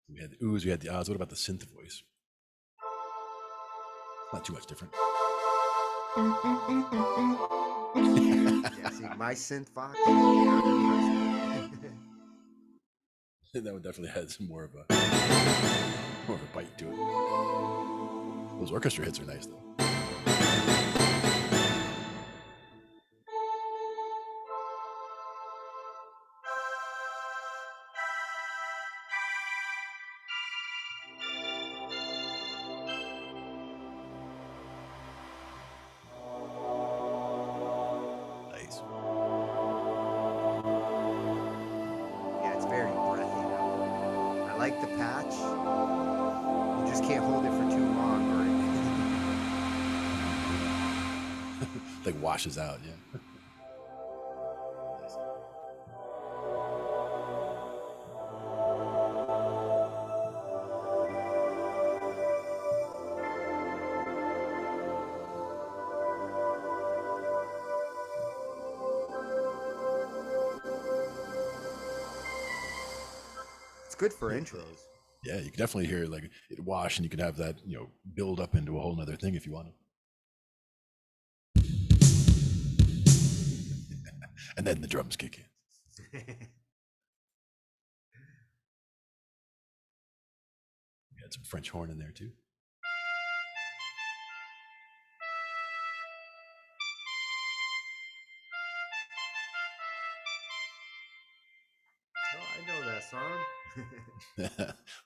Speaker 2: We had the oohs, we had the ahs. What about the synth voice? Not too much different.
Speaker 3: Yeah, see, my synth fox.
Speaker 2: That would definitely have some more of a bite to it. Those orchestra hits are nice though. Nice.
Speaker 3: Yeah, it's very breathy. I like the patch. You just can't hold it for too long, or
Speaker 2: it like washes out. Yeah.
Speaker 3: it's good for intros.
Speaker 2: Yeah, you can definitely hear like it wash, and you can have that build up into a whole nother thing if you want to. And then the drums kick in. We had some French horn in there too.
Speaker 3: Oh, I know that song.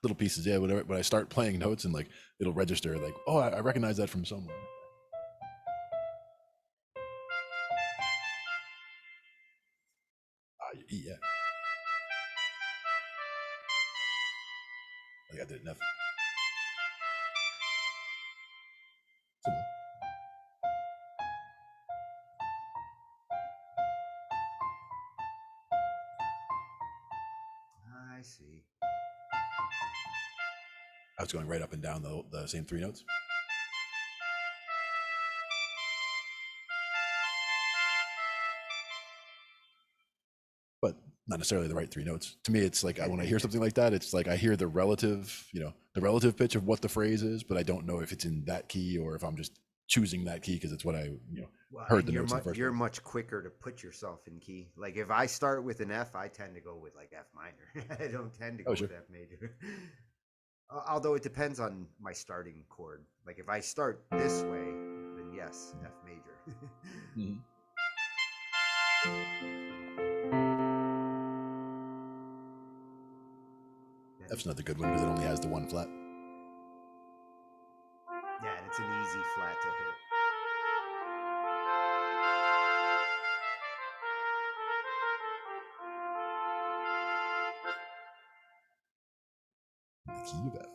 Speaker 2: Little pieces, yeah. When I start playing notes and like it'll register, like, oh, I recognize that from somewhere. Yeah. think I did enough. Similar.
Speaker 3: I see.
Speaker 2: I was going right up and down the same 3 notes. But not necessarily the right 3 notes. To me, it's like when I hear something like that, it's like I hear the relative, the relative pitch of what the phrase is, but I don't know if it's in that key or if I'm just choosing that key because it's what I, heard the notes in the first
Speaker 3: You're
Speaker 2: place.
Speaker 3: much quicker to put yourself in key. Like if I start with an F, I tend to go with like F minor. I don't tend to go
Speaker 2: Sure.
Speaker 3: with F major. Although it depends on my starting chord. Like if I start this way, then yes, F major.
Speaker 2: Mhm. F's another good one because it only has the 1 flat.
Speaker 3: Yeah, and it's an easy flat to hit.
Speaker 2: The key of F.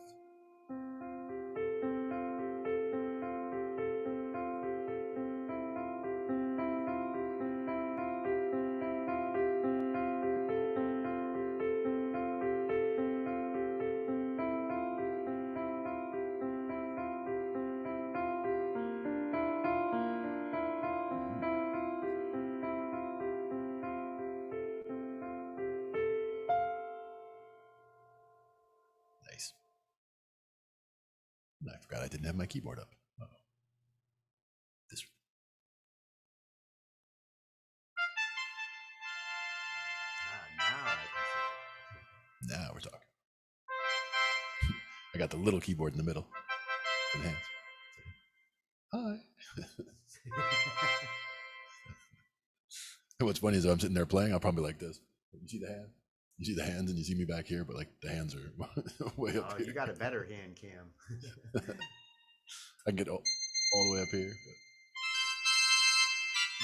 Speaker 2: Nice. And I forgot I didn't have my keyboard up. Uh-oh. This.
Speaker 3: Now I can see it.
Speaker 2: Now we're talking. I got the little keyboard in the middle. And hands. Hi. What's funny is I'm sitting there playing, I'll probably like this. You see the hand? You see the hands and you see me back here, but like the hands are way up here.
Speaker 3: You got a better hand cam.
Speaker 2: I can get all the way up here. But...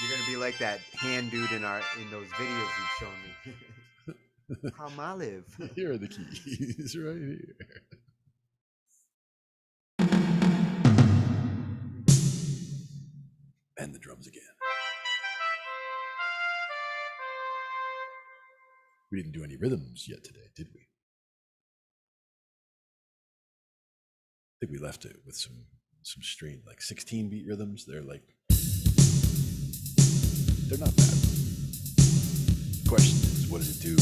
Speaker 3: You're gonna be like that hand dude in those videos you've shown me. Palmolive.
Speaker 2: Here are the keys right here. And the drums again. We didn't do any rhythms yet today, did we? I think we left it with some string, like 16-beat rhythms. They're not bad. The question is, what does it do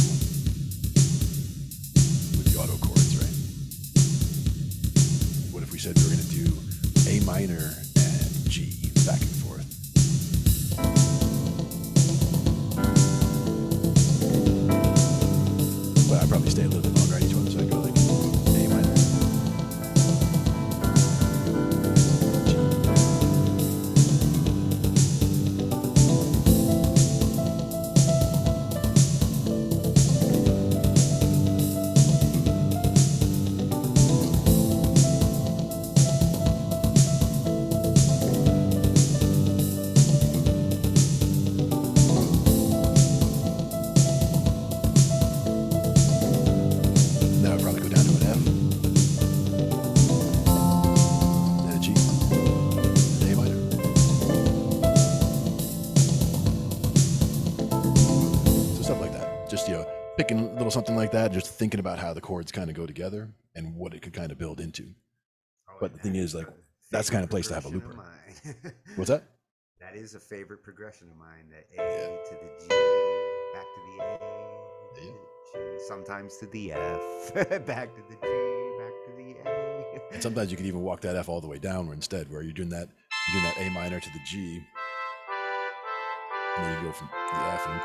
Speaker 2: with the auto chords, right? What if we said we were going to do A minor and G back and forth? But I'd probably stay a little bit longer on each one, so I go like A minor. Now I'd probably go down to an F, then a G, then A minor. So stuff like that. Just, picking a little something like that, just thinking about how the chords kind of go together and what it could kind of build into. But the thing is, like, that's the kind of place to have a looper. What's that?
Speaker 3: That is a favorite progression of mine. The A to the G, back to the A, to the G, sometimes to the F, back to the G, back to the A.
Speaker 2: And sometimes you can even walk that F all the way down instead, where you're doing that A minor to the G, and then you go from the F and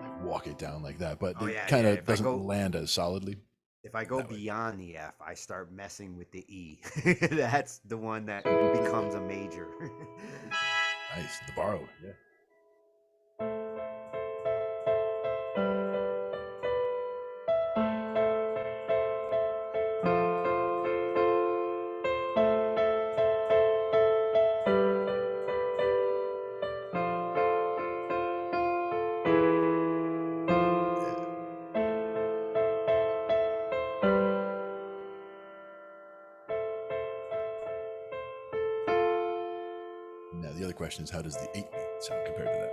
Speaker 2: like walk it down like that. But it kind of doesn't land as solidly.
Speaker 3: If I go beyond the F, I start messing with the E. That's the one that becomes a major.
Speaker 2: Nice, the borrowed, yeah. question is, how does the 8-beat sound compared to that?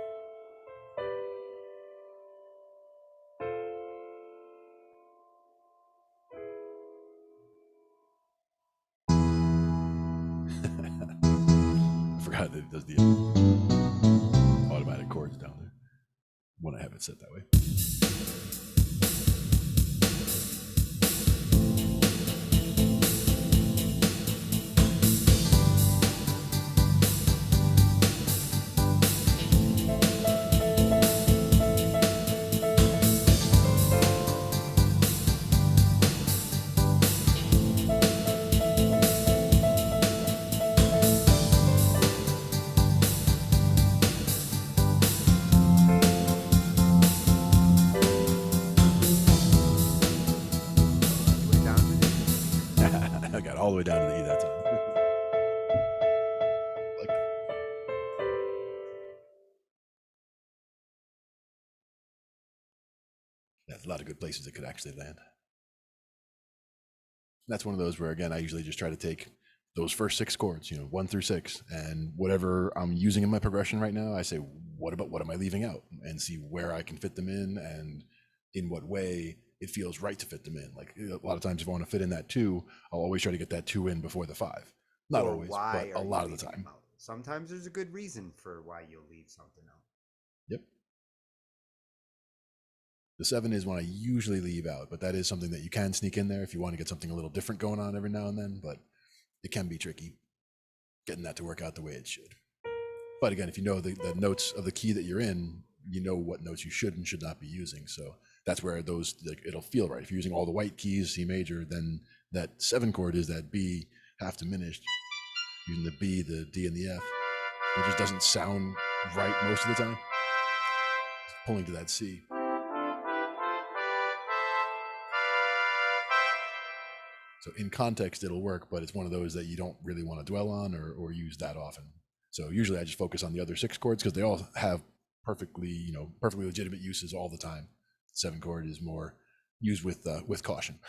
Speaker 2: I forgot that it does the automatic chords down there when I have it set that way. I got all the way down to the E that time. Like, that's a lot of good places it could actually land. That's one of those where, again, I usually just try to take those first 6 chords, 1 through 6, and whatever I'm using in my progression right now, I say, what am I leaving out, and see where I can fit them in and in what way it feels right to fit them in. Like a lot of times if I want to fit in that 2, I'll always try to get that 2 in before the 5. Not
Speaker 3: Or
Speaker 2: always,
Speaker 3: why
Speaker 2: but a
Speaker 3: are you
Speaker 2: lot of the
Speaker 3: leaving
Speaker 2: time.
Speaker 3: them out? Sometimes there's a good reason for why you'll leave something out.
Speaker 2: Yep. The 7 is one I usually leave out, but that is something that you can sneak in there if you want to get something a little different going on every now and then, but it can be tricky getting that to work out the way it should. But again, if you know the notes of the key that you're in, you know what notes you should and should not be using. So that's where those, like, it'll feel right. If you're using all the white keys, C major, then that 7 chord is that B half diminished, using the B, the D, and the F. It just doesn't sound right most of the time. Pulling to that C. So in context, it'll work, but it's one of those that you don't really want to dwell on or use that often. So usually I just focus on the other 6 chords because they all have perfectly legitimate uses all the time. 7 chord is more used with caution.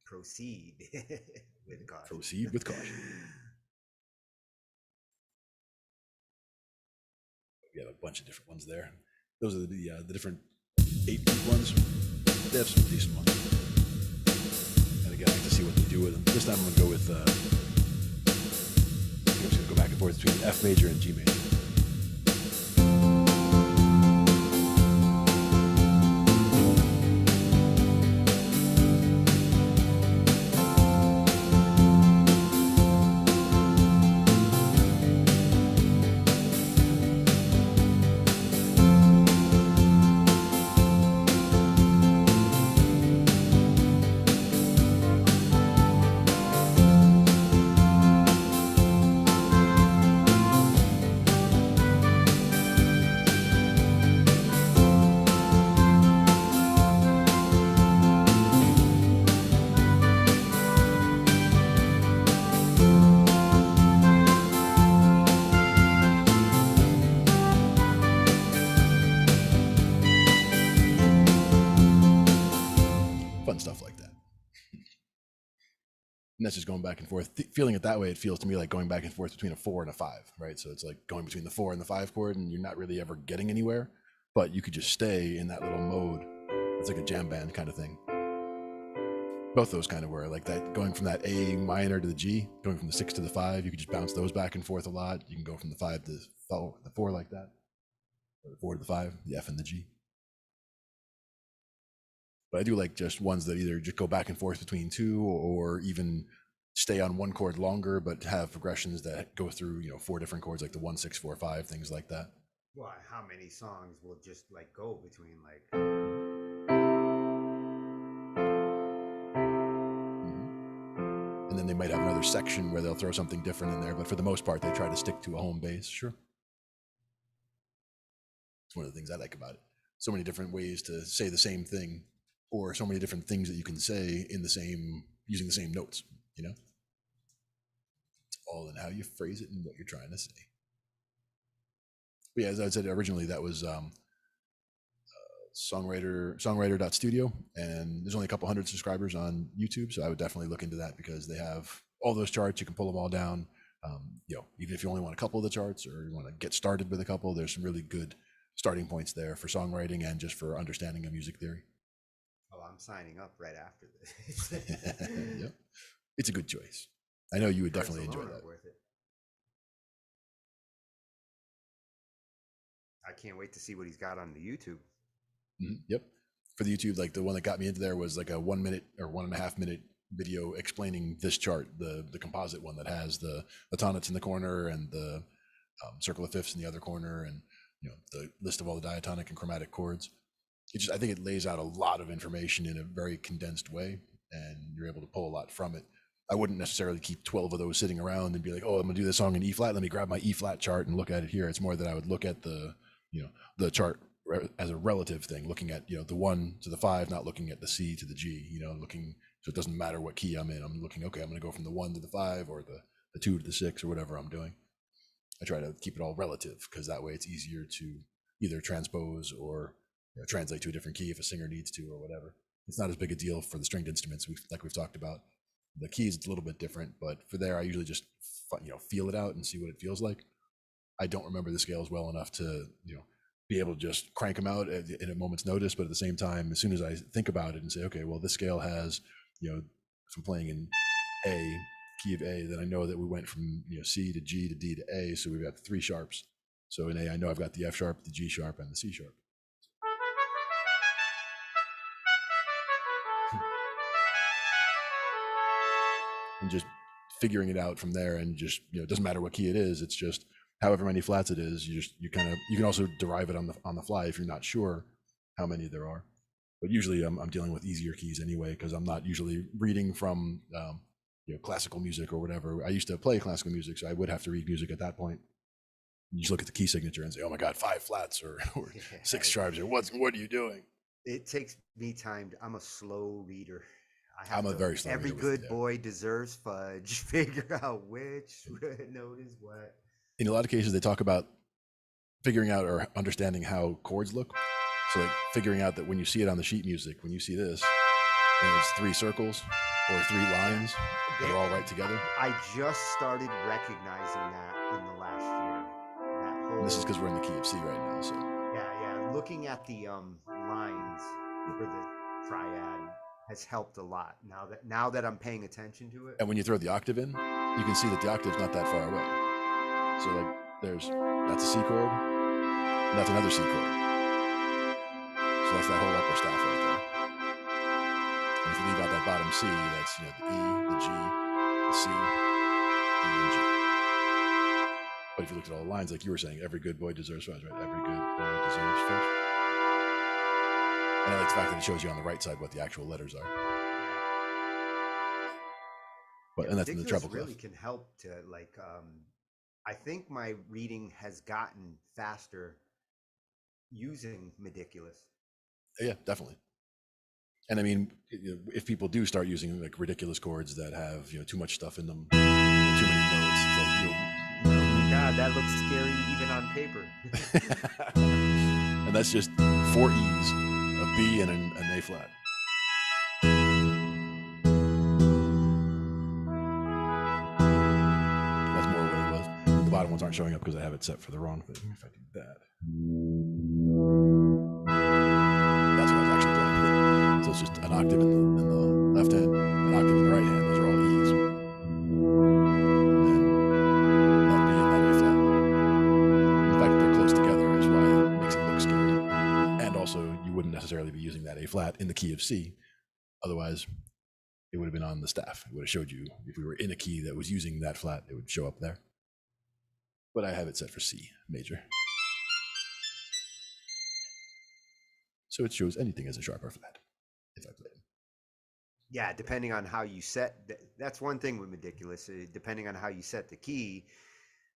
Speaker 3: Proceed with caution.
Speaker 2: Proceed with caution. We have a bunch of different ones there. Those are the different 8-beat ones. They have some decent ones. And again, I like to see what they do with them. This time I'm going to go with, I'm just going to go back and forth between F major and G major. Stuff like that. And that's just going back and forth. Feeling it that way, it feels to me like going back and forth between a 4 and a 5, right? So it's like going between the 4 and the 5 chord, and you're not really ever getting anywhere, but you could just stay in that little mode. It's like a jam band kind of thing. Both those kind of were like that, going from that A minor to the G, going from the 6 to the 5, you could just bounce those back and forth a lot. You can go from the 5 to the 4 like that, or the 4 to the 5, the F and the G. But I do like just ones that either just go back and forth between 2 or even stay on 1 chord longer, but have progressions that go through, 4 different chords, like the 1, 6, 4, 5, things like that.
Speaker 3: Well, how many songs will just like go between like?
Speaker 2: And then they might have another section where they'll throw something different in there, but for the most part, they try to stick to a home base. Sure. It's one of the things I like about it. So many different ways to say the same thing, or so many different things that you can say in using the same notes, It's all in how you phrase it and what you're trying to say. But yeah, as I said originally, that was songwriter.studio, and there's only a couple hundred subscribers on YouTube, so I would definitely look into that because they have all those charts. You can pull them all down. Even if you only want a couple of the charts or you want to get started with a couple, there's some really good starting points there for songwriting and just for understanding of music theory.
Speaker 3: Oh, I'm signing up right after this.
Speaker 2: Yep. It's a good choice. I know you would definitely enjoy that.
Speaker 3: Worth it. I can't wait to see what he's got on the YouTube.
Speaker 2: Yep. For the YouTube, like the one that got me into there was like a 1 minute or 1.5 minute video explaining this chart, the composite one that has the tonics in the corner and the circle of fifths in the other corner, and the list of all the diatonic and chromatic chords. I think it lays out a lot of information in a very condensed way, and you're able to pull a lot from it. I wouldn't necessarily keep 12 of those sitting around and be like, oh, I'm gonna do this song in E flat. Let me grab my E flat chart and look at it here. It's more that I would look at the chart as a relative thing, looking at the 1 to the 5, not looking at the C to the G. Looking, so it doesn't matter what key I'm in. I'm looking, okay, I'm going to go from the 1 to the 5 or the 2 to the 6 or whatever I'm doing. I try to keep it all relative because that way it's easier to either transpose or translate to a different key if a singer needs to or whatever. It's not as big a deal for the stringed instruments like we've talked about. The keys, it's a little bit different, but for there, I usually just feel it out and see what it feels like. I don't remember the scales well enough to be able to just crank them out in a moment's notice, but at the same time, as soon as I think about it and say, okay, well, this scale has, if I'm playing in A, key of A, then I know that we went from C to G to D to A, so we've got 3 sharps. So in A, I know I've got the F sharp, the G sharp, and the C sharp. And just figuring it out from there, and just it doesn't matter what key it is, it's just however many flats it is. You can also derive it on the fly if you're not sure how many there are. But usually I'm dealing with easier keys anyway, because I'm not usually reading from classical music or whatever. I used to play classical music, so I would have to read music at that point. You just look at the key signature and say, oh my God, 5 flats or 6 sharps, or what are you doing? It
Speaker 3: takes me time. I'm a slow reader.
Speaker 2: I'm a very slow
Speaker 3: reader. Every good boy deserves fudge. Figure out which note is what.
Speaker 2: In a lot of cases, they talk about figuring out or understanding how chords look. So like figuring out that when you see it on the sheet music, when you see this, and it's 3 circles or 3 lines that are all right together.
Speaker 3: I just started recognizing that in the last year.
Speaker 2: And this is because we're in the key of C right now. So
Speaker 3: yeah. Looking at the lines for the triad has helped a lot. Now that I'm paying attention to it.
Speaker 2: And when you throw the octave in, you can see that the octave's not that far away. So like that's a C chord, and that's another C chord. So that's that whole upper staff right there. And if you leave out that bottom C, that's the E, the G, the C, E, and G. But if you looked at all the lines, like you were saying, every good boy deserves fudge, right? Every good boy deserves fudge. And I like the fact that it shows you on the right side what the actual letters are. But and that's in the treble clef.
Speaker 3: Really can help to I think my reading has gotten faster using Meticulous.
Speaker 2: Yeah, definitely. And I mean, if people do start using like ridiculous chords that have too much stuff in them, too many notes, it's like
Speaker 3: oh my God, that looks scary even on paper.
Speaker 2: And that's just 4 E's, a B, and an A flat. That's more what it was. The bottom ones aren't showing up because I have it set for the wrong thing. If I do that, that's what I was actually playing. So it's just an octave in the left hand, an octave in the right hand. Those are all E's. And that B and that A flat. The fact that they're close together is why it makes it look scary. And also, you wouldn't necessarily be using that A flat in the key of C. Otherwise, it would have been on the staff. It would have showed you if we were in a key that was using that flat, it would show up there. But I have it set for C major. So it shows anything as a sharp or flat if I play it.
Speaker 3: Yeah, depending on how you set, that's one thing with Meticulous. Depending on how you set the key,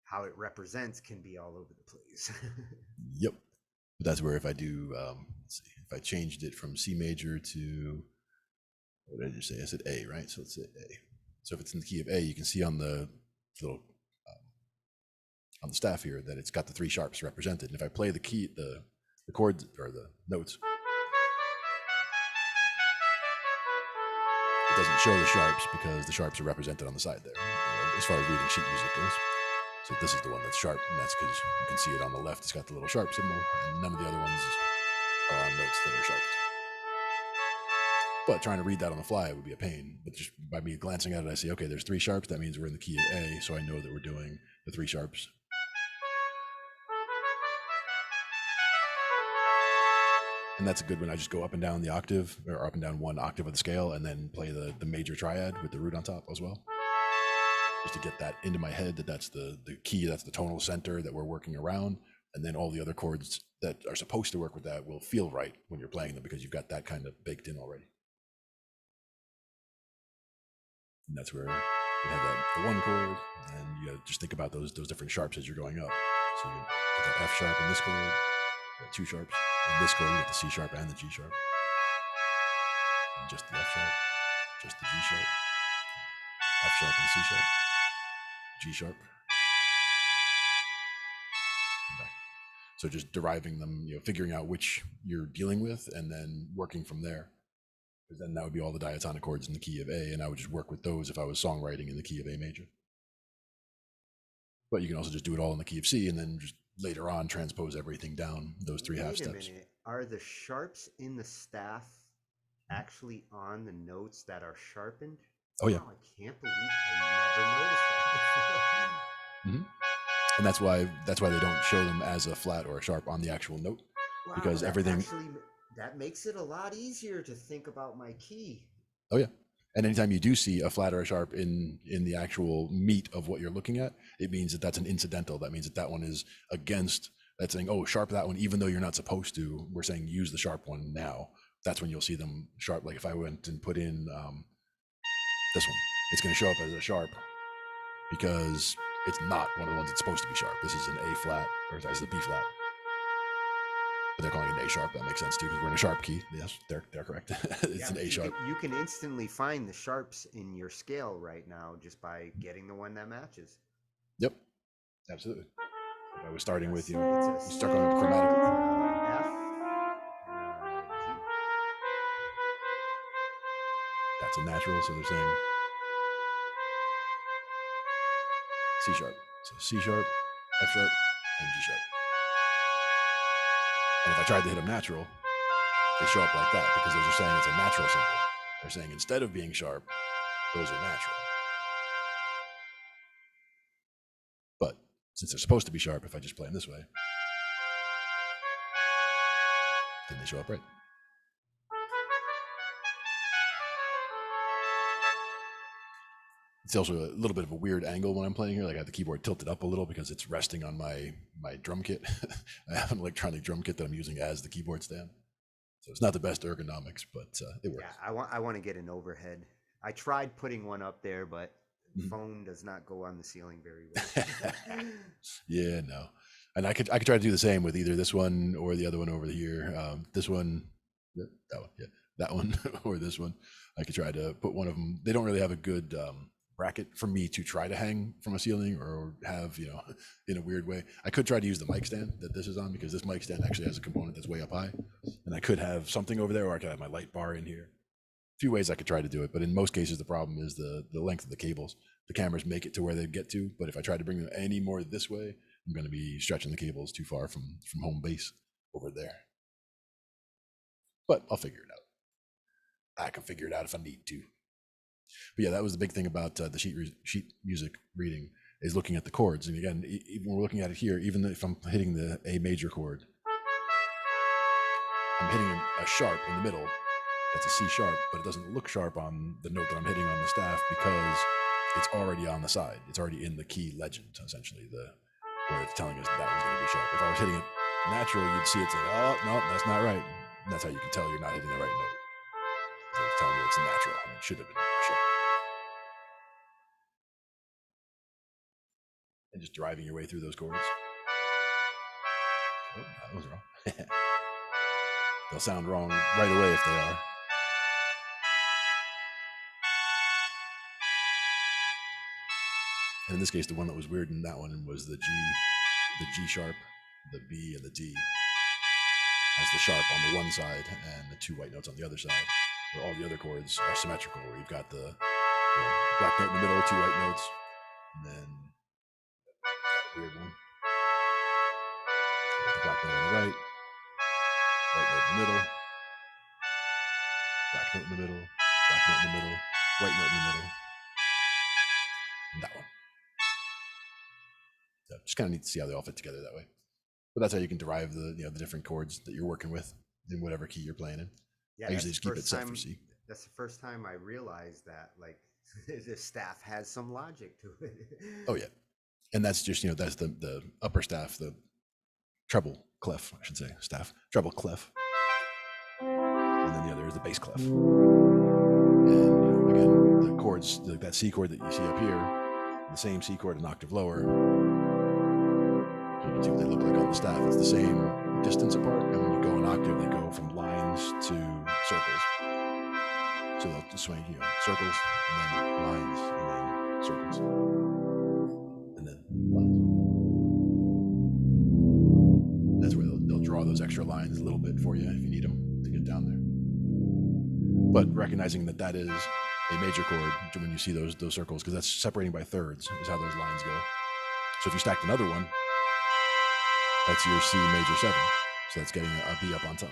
Speaker 3: how it represents can be all over the place.
Speaker 2: Yep. But that's where if I do, let's see, if I changed it from C major to, what did I just say? I said A, right? So let's say A. So if it's in the key of A, you can see on the little, on the staff here that it's got the 3 sharps represented. And if I play the key, the chords or the notes, it doesn't show the sharps because the sharps are represented on the side there. as far as reading sheet music goes. So this is the one that's sharp, and that's because you can see it on the left. It's got the little sharp symbol, and none of the other ones are on notes that are sharped. But trying to read that on the fly would be a pain. But just by me glancing at it, I see, okay, there's 3 sharps. That means we're in the key of A, so I know that we're doing the 3 sharps. And that's a good one. I just go up and down the octave, or up and down 1 octave of the scale, and then play the major triad with the root on top as well. Just to get that into my head, that's the key, that's the tonal center that we're working around. And then all the other chords that are supposed to work with that will feel right when you're playing them because you've got that kind of baked in already. And that's where you have the 1 chord, and you gotta just think about those different sharps as you're going up. So you put that F sharp in this chord, you got 2 sharps. In this chord, you get the C sharp and the G sharp. And just the F sharp, just the G sharp, F sharp and C sharp, G sharp, and back. So just deriving them, figuring out which you're dealing with, and then working from there. Because then that would be all the diatonic chords in the key of A, and I would just work with those if I was songwriting in the key of A major. But you can also just do it all in the key of C, and then just later on transpose everything down those 3 half steps.
Speaker 3: Wait a minute. Are the sharps in the staff actually on the notes that are sharpened?
Speaker 2: Oh yeah.
Speaker 3: Wow, I can't believe I never noticed that before.
Speaker 2: And that's why they don't show them as a flat or a sharp on the actual note.
Speaker 3: Wow,
Speaker 2: because everything
Speaker 3: actually, that makes it a lot easier to think about my key.
Speaker 2: Oh yeah. And anytime you do see a flat or a sharp in the actual meat of what you're looking at, it means that that's an incidental. That means that one is against, that's saying, oh, sharp that one, even though you're not supposed to. We're saying use the sharp one now. That's when you'll see them sharp. Like if I went and put in this one, it's going to show up as a sharp because it's not one of the ones that's supposed to be sharp. This is an A flat, or it's a B flat. But they're calling it an A sharp. That makes sense too, because we're in a sharp key. Yes, they're correct. It's an A sharp.
Speaker 3: You can instantly find the sharps in your scale right now just by getting the one that matches.
Speaker 2: Yep, absolutely. If I was starting with you start going with chromatic.
Speaker 3: F,
Speaker 2: That's a natural, so they're saying C sharp. So C sharp, F sharp, and G sharp. And if I tried to hit them natural, they show up like that because those are saying it's a natural symbol. They're saying instead of being sharp, those are natural. But since they're supposed to be sharp, if I just play them this way, then they show up right. It's also a little bit of a weird angle when I'm playing here. Like I have the keyboard tilted up a little because it's resting on my drum kit. I have an electronic drum kit that I'm using as the keyboard stand. So it's not the best ergonomics, but it works.
Speaker 3: Yeah, I want to get an overhead. I tried putting one up there, but the phone does not go on the ceiling very well.
Speaker 2: Yeah, no. And I could try to do the same with either this one or the other one over here. This one, yeah, that one, yeah, that one or this one. I could try to put one of them. They don't really have a good bracket for me to try to hang from a ceiling or have, in a weird way. I could try to use the mic stand that this is on because this mic stand actually has a component that's way up high, and I could have something over there, or I could have my light bar in here. A few ways I could try to do it, but in most cases the problem is the length of the cables. The cameras make it to where they get to, but if I try to bring them any more this way, I'm going to be stretching the cables too far from home base over there. But I'll figure it out. I can figure it out if I need to. But yeah, that was the big thing about the sheet music reading, is looking at the chords. And again, even when we're looking at it here, even if I'm hitting the A major chord, I'm hitting a sharp in the middle. That's a C sharp, but it doesn't look sharp on the note that I'm hitting on the staff because it's already on the side. It's already in the key legend, essentially, where it's telling us that one's going to be sharp. If I was hitting it natural, you'd see it's like, oh, no, that's not right. And that's how you can tell you're not hitting the right note. So it's telling you it's natural, and it should have been sharp. And just driving your way through those chords. Oh, that was wrong. They'll sound wrong right away if they are. And in this case, the one that was weird in that one was the G sharp, the B, and the D as the sharp on the one side and the 2 white notes on the other side, where all the other chords are symmetrical, where you've got the black note in the middle, 2 white notes, And then weird one. The black note on the right, white note in the middle, black note in the middle, black note in the middle, white note in the middle, and that one. So just kind of neat to see how they all fit together that way. But that's how you can derive the the different chords that you're working with in whatever key you're playing in.
Speaker 3: Yeah,
Speaker 2: I usually just keep it set for C.
Speaker 3: That's the first time I realized that, like, the staff has some logic to it.
Speaker 2: Oh yeah, and that's just that's the upper staff, the treble clef, I should say, staff treble clef, and then the other is the bass clef. And again, the chords, like that C chord that you see up here, the same C chord an octave lower. You can see what they look like on the staff. It's the same distance apart, and when you go an octave, they go from lines to circles. So they'll just swing, circles, and then lines, and then circles, and then lines. That's where they'll draw those extra lines a little bit for you if you need them to get down there. But recognizing that that is a major chord when you see those circles, because that's separating by thirds is how those lines go. So if you stacked another one, that's your C major 7. So that's getting a B up on top.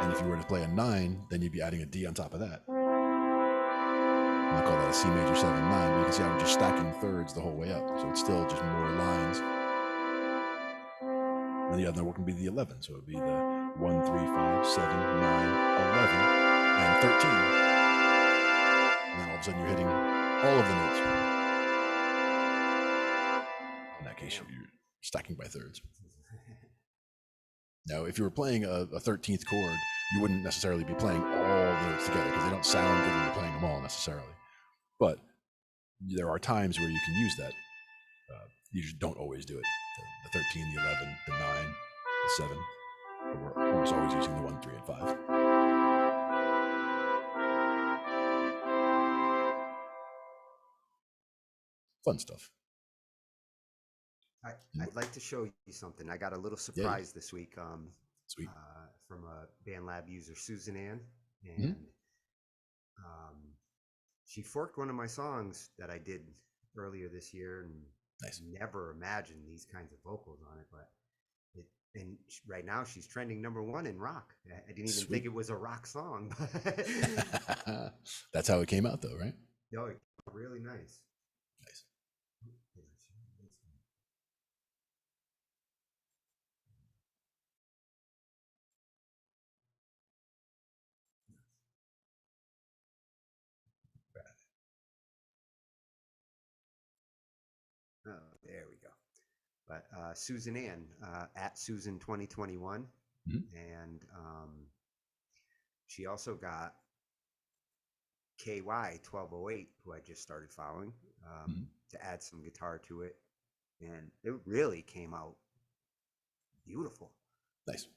Speaker 2: And if you were to play a 9, then you'd be adding a D on top of that. And I call that a C major 7, 9. But you can see how we're just stacking thirds the whole way up. So it's still just more lines. And the other one can be the 11. So it would be the 1, 3, 5, 7, 9, 11, and 13. And then all of a sudden you're hitting all of the notes. In that case, you're stacking by thirds. Now, if you were playing a 13th chord, you wouldn't necessarily be playing all the notes together because they don't sound good when you're playing them all necessarily. But there are times where you can use that. You just don't always do it. The 13, the 11, the 9, the 7. But we're almost always using the 1, 3, and 5. Fun stuff.
Speaker 3: I'd like to show you something. I got a little surprise this week.
Speaker 2: Sweet.
Speaker 3: From a BandLab user, Susan Ann, and she forked one of my songs that I did earlier this year, and
Speaker 2: nice.
Speaker 3: Never imagined these kinds of vocals on it, but right now she's trending #1 in rock. I didn't even think it was a rock song.
Speaker 2: That's how it came out, though, right?
Speaker 3: No, it came out really nice.
Speaker 2: Nice.
Speaker 3: Oh, there we go. But Susan Ann, at Susan 2021, and she also got KY 1208, who I just started following, to add some guitar to it, and it really came out beautiful.
Speaker 2: Nice.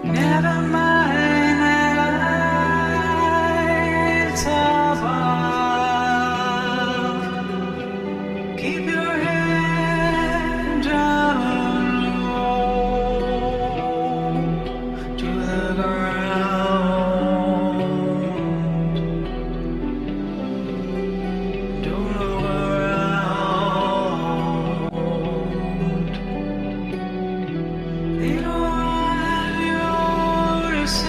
Speaker 4: Never mind that lights above. Keep your head down low to the ground. Don't look around. They don't want you to see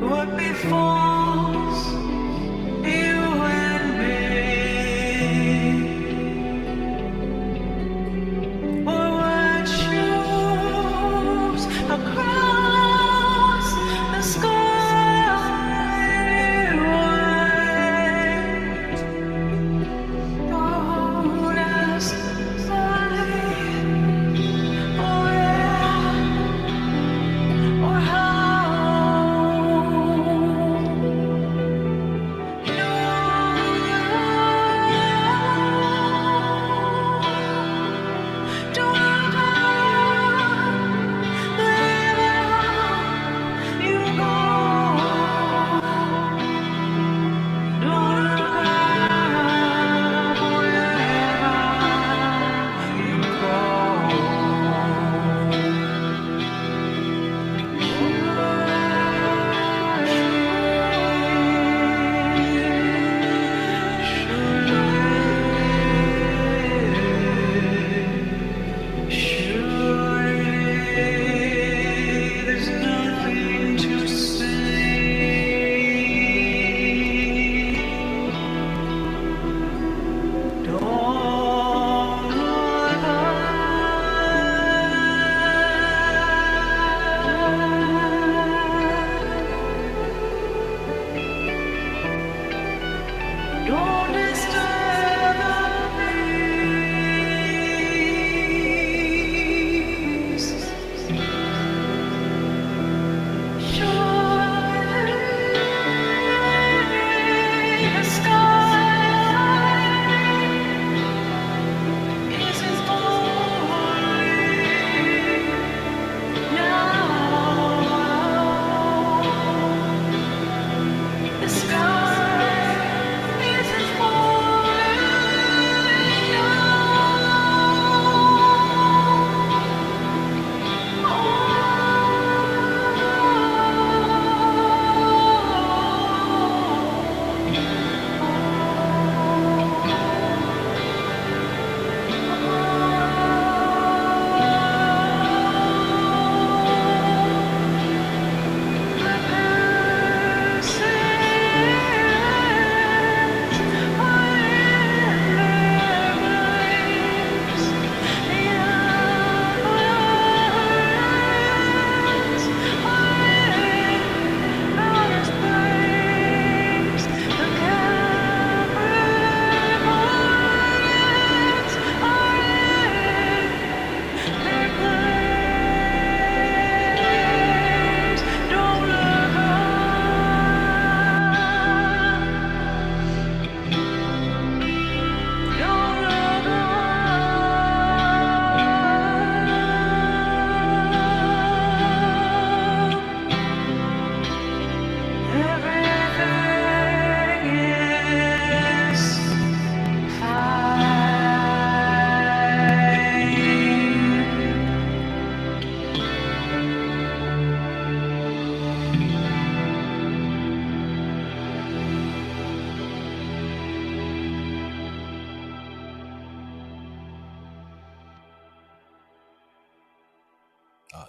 Speaker 4: what befalls you and me, or what shows across the sky white. Don't ask why or where or how.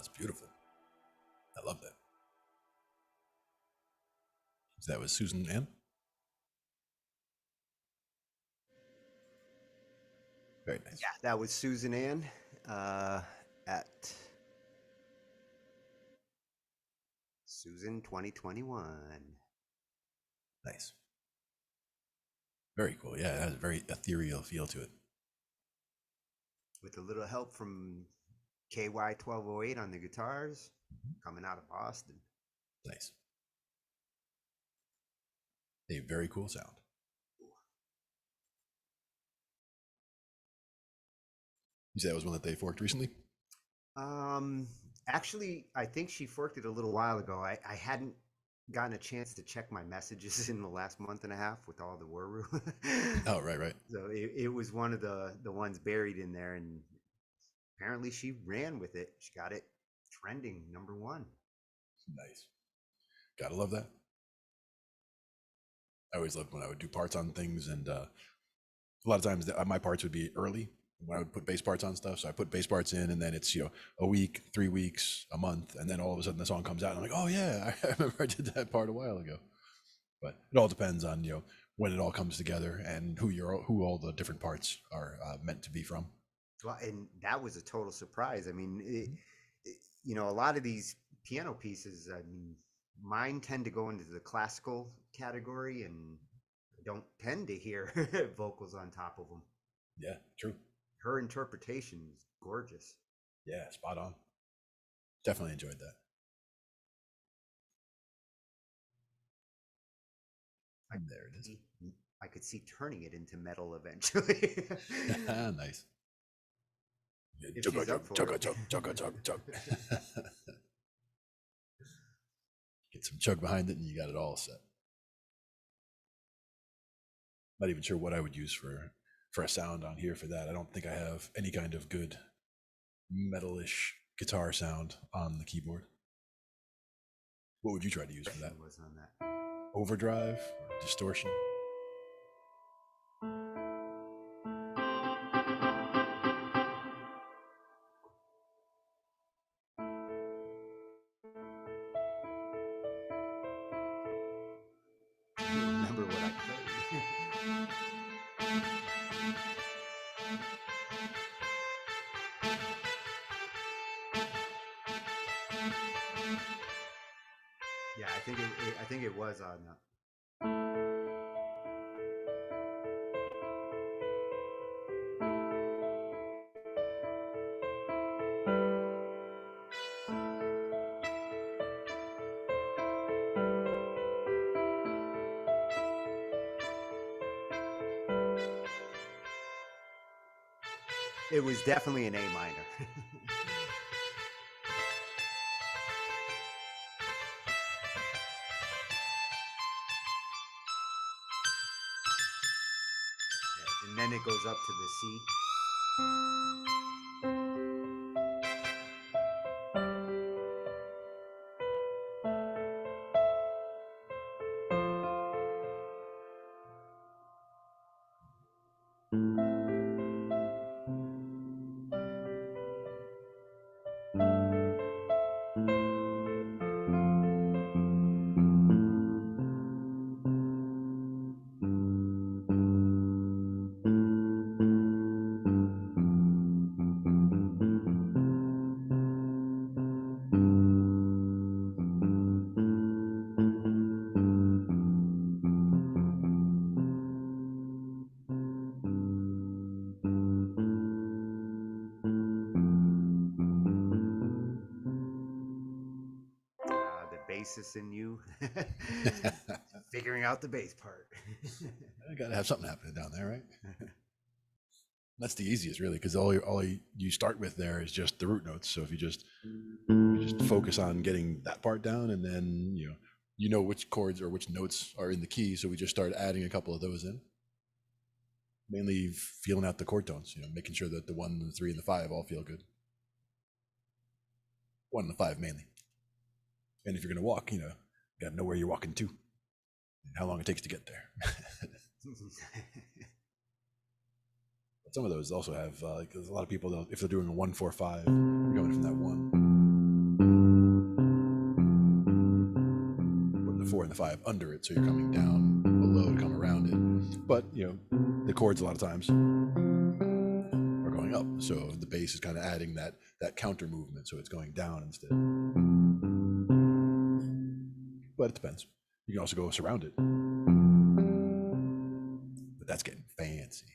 Speaker 2: it's beautiful. I love that. So that was Susan Ann. Very nice.
Speaker 3: Yeah, that was Susan Ann at Susan 2021.
Speaker 2: Nice. Very cool. Yeah, it has a very ethereal feel to it.
Speaker 3: With a little help from KY 1208 on the guitars, coming out of Boston.
Speaker 2: Nice. A very cool sound. You said that was one that they forked recently?
Speaker 3: Actually, I think she forked it a little while ago. I hadn't gotten a chance to check my messages in the last month and a half with all the war.
Speaker 2: Oh, right.
Speaker 3: So it was one of the ones buried in there, and apparently she ran with it. She got it trending #1.
Speaker 2: Nice. Gotta love that. I always loved when I would do parts on things, and a lot of times my parts would be early when I would put bass parts on stuff. So I put bass parts in, and then it's, a week, 3 weeks, a month, and then all of a sudden the song comes out, and I'm like, oh yeah, I remember I did that part a while ago. But it all depends on when it all comes together and who all the different parts are meant to be from.
Speaker 3: Well, and that was a total surprise. I mean, a lot of these piano pieces, I mean, mine tend to go into the classical category, and I don't tend to hear vocals on top of them.
Speaker 2: Yeah, true.
Speaker 3: Her interpretation is gorgeous.
Speaker 2: Yeah, spot on. Definitely enjoyed that. There it is.
Speaker 3: I could see turning it into metal eventually.
Speaker 2: Nice.
Speaker 3: If she's up for it.
Speaker 2: Chug. Get some chug behind it, and you got it all set. Not even sure what I would use for a sound on here for that. I don't think I have any kind of good metal-ish guitar sound on the keyboard. What would you try to use for that?
Speaker 3: Was on that.
Speaker 2: Overdrive or distortion?
Speaker 3: I don't remember what I played. Yeah, I think it was on that. It was definitely an A minor. And then it goes up to the C. The bassist in you figuring out the bass part.
Speaker 2: I gotta have something happening down there, right? That's the easiest, really, because all you start with there is just the root notes. So if you just focus on getting that part down, and then you know which chords or which notes are in the key, so we just start adding a couple of those in. Mainly feeling out the chord tones, making sure that the 1, the 3, and the 5 all feel good. 1 and the 5 mainly. And if you're gonna walk, you gotta know where you're walking to and how long it takes to get there. But some of those also have, like, there's a lot of people, if they're doing a 1-4-5, you're going from that 1 4 and the 5 under it, so you're coming down below to come around it. But the chords a lot of times are going up, so the bass is kind of adding that counter movement, so it's going down instead. But it depends. You can also go surround it, but that's getting fancy.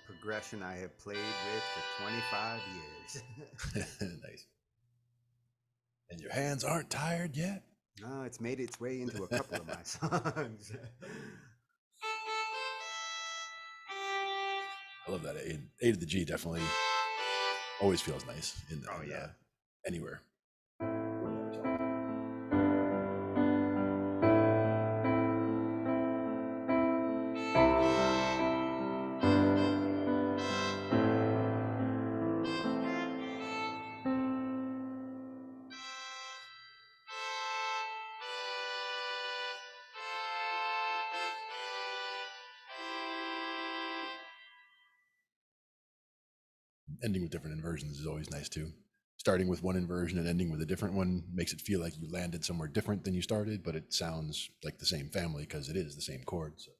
Speaker 3: Progression I have played with for 25 years.
Speaker 2: Nice. And your hands aren't tired yet?
Speaker 3: No, it's made its way into a couple of my songs.
Speaker 2: I love that. A to the G definitely always feels nice in anywhere. Ending with different inversions is always nice too. Starting with one inversion and ending with a different one makes it feel like you landed somewhere different than you started, but it sounds like the same family because it is the same chord. So.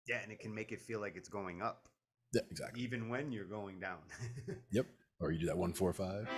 Speaker 3: Yeah, and it can make it feel like it's going up.
Speaker 2: Yeah, exactly.
Speaker 3: Even when you're going down.
Speaker 2: Yep. Or you do that 1, 4, 5.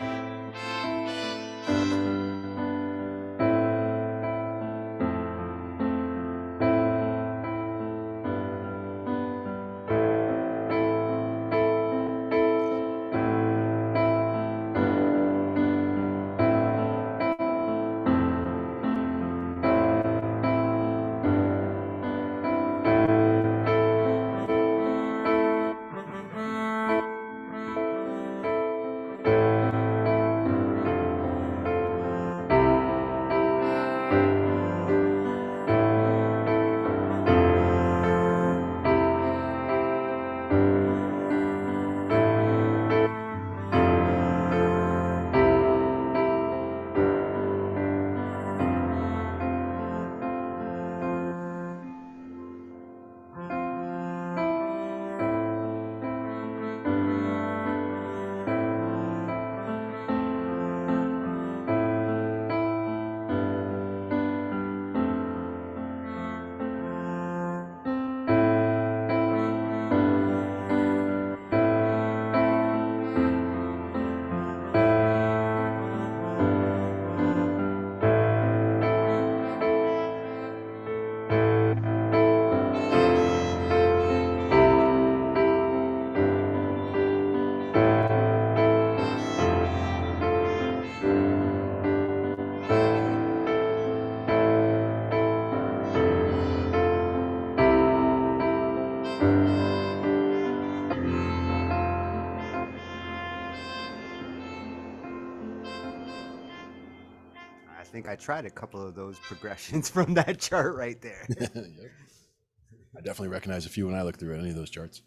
Speaker 3: I think I tried a couple of those progressions from that chart right there.
Speaker 2: Yep. I definitely recognize a few when I look through any of those charts.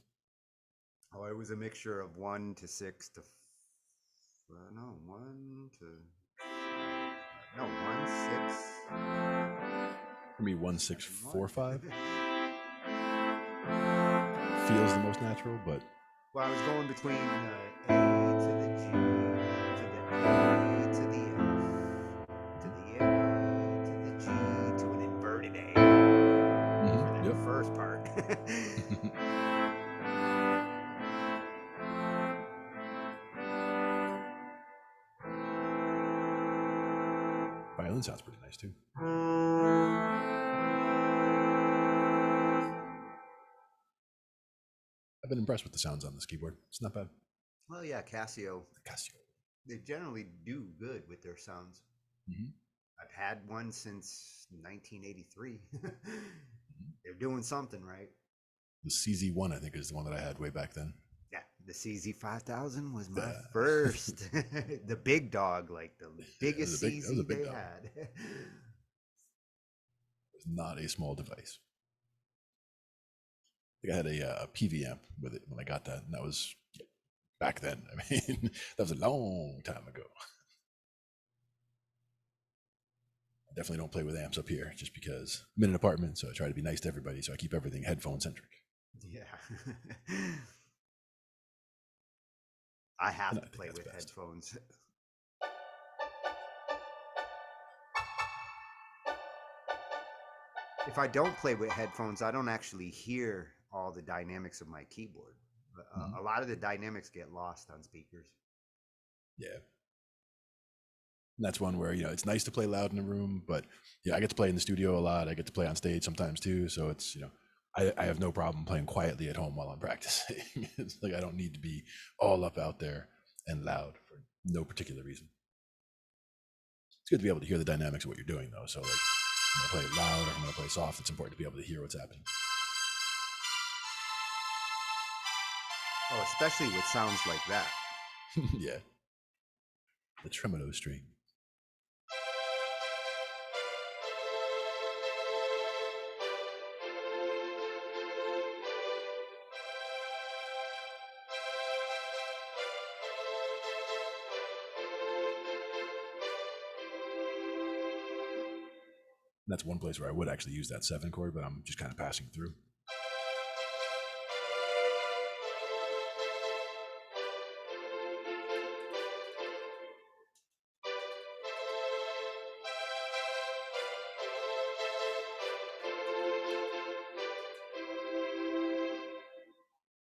Speaker 3: Oh, it was a mixture of 1 to 6 to No, 1 to no 1 6.
Speaker 2: For me, 1645 feels the most natural, but
Speaker 3: Well, I was going between A to the G to the A to the F to the A to the G to an inverted A for that
Speaker 2: yep.
Speaker 3: first part.
Speaker 2: Violin sounds pretty nice too. I've been impressed with the sounds on this keyboard. It's not bad.
Speaker 3: Well, yeah, Casio.
Speaker 2: Casio.
Speaker 3: They generally do good with their sounds. I've had one since 1983. They're doing something right.
Speaker 2: The CZ1, I think, is the one that I had way back then.
Speaker 3: Yeah, the CZ5000 was my first. The big dog, like the biggest CZ they had.
Speaker 2: It was not a small device. I think I had a PV amp with it when I got that, and that was back then. I mean, that was a long time ago. I definitely don't play with amps up here just because I'm in an apartment, so I try to be nice to everybody, so I keep everything headphone centric.
Speaker 3: Yeah. I have to play with headphones. If I don't play with headphones, I don't actually hear all the dynamics of my keyboard. A lot of the dynamics get lost on speakers.
Speaker 2: Yeah. And that's one where, it's nice to play loud in a room, but I get to play in the studio a lot. I get to play on stage sometimes too. So it's, I have no problem playing quietly at home while I'm practicing. It's like, I don't need to be all up out there and loud for no particular reason. It's good to be able to hear the dynamics of what you're doing though. So like, I'm gonna play loud or I'm gonna play soft. It's important to be able to hear what's happening.
Speaker 3: Oh, especially with sounds like that.
Speaker 2: Yeah. The tremolo string. That's one place where I would actually use that 7 chord, but I'm just kind of passing through.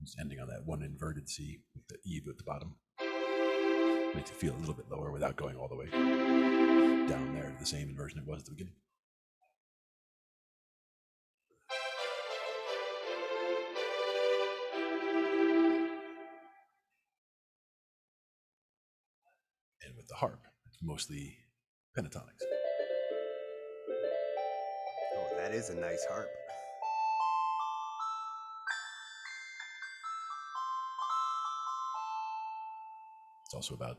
Speaker 2: Just ending on that one inverted C with the E at the bottom. Makes it feel a little bit lower without going all the way down there to the same inversion it was at the beginning. And with the harp, it's mostly pentatonics.
Speaker 3: Oh, that is a nice harp.
Speaker 2: It's also about,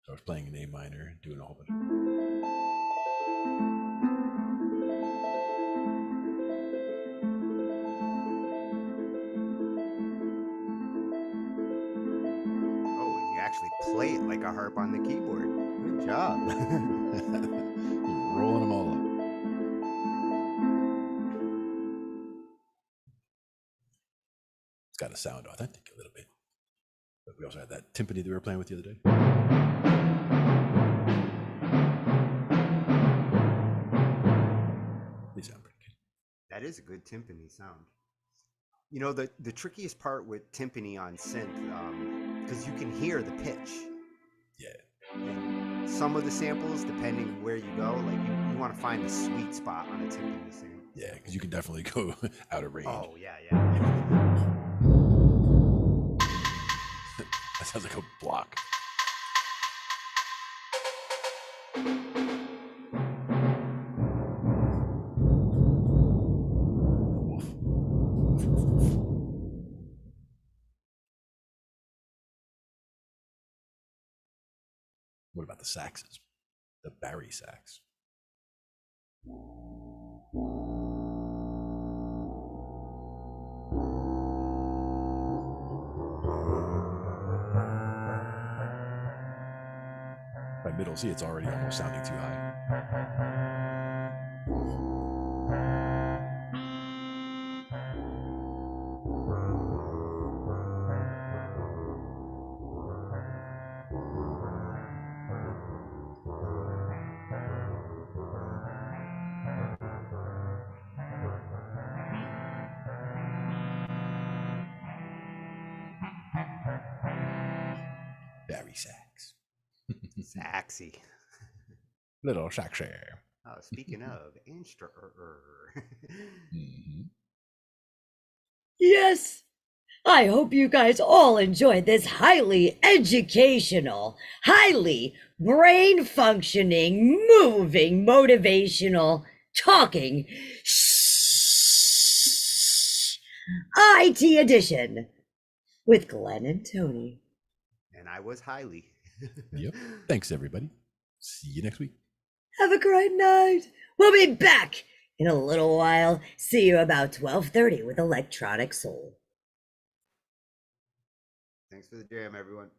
Speaker 2: I was playing an A minor, doing a whole bunch of...
Speaker 3: Oh, and you actually play it like a harp on the keyboard. Good job.
Speaker 2: Rolling them all up. It's got to sound authentic a little bit. But we also had that timpani that we were playing with the other day. They sound pretty good.
Speaker 3: That is a good timpani sound. You know, the trickiest part with timpani on synth, because you can hear the pitch.
Speaker 2: Yeah.
Speaker 3: And some of the samples, depending where you go, like you want to find the sweet spot on a timpani sample.
Speaker 2: Yeah, because you can definitely go out of range.
Speaker 3: Oh, yeah.
Speaker 2: That sounds like a block. What about the saxes? The Barry sax. By middle C, it's already almost sounding too high. Very sax.
Speaker 3: Saxy.
Speaker 2: Little saxy.
Speaker 3: Oh, speaking of,
Speaker 2: Mhm.
Speaker 1: Yes. I hope you guys all enjoyed this highly educational, highly brain functioning, moving, motivational, talking IT edition with Glenn and Tony.
Speaker 3: And I was highly.
Speaker 2: Yep. Thanks, everybody. See you next week.
Speaker 1: Have a great night. We'll be back in a little while. See you about 12:30 with Electronic Soul.
Speaker 3: Thanks for the jam, everyone.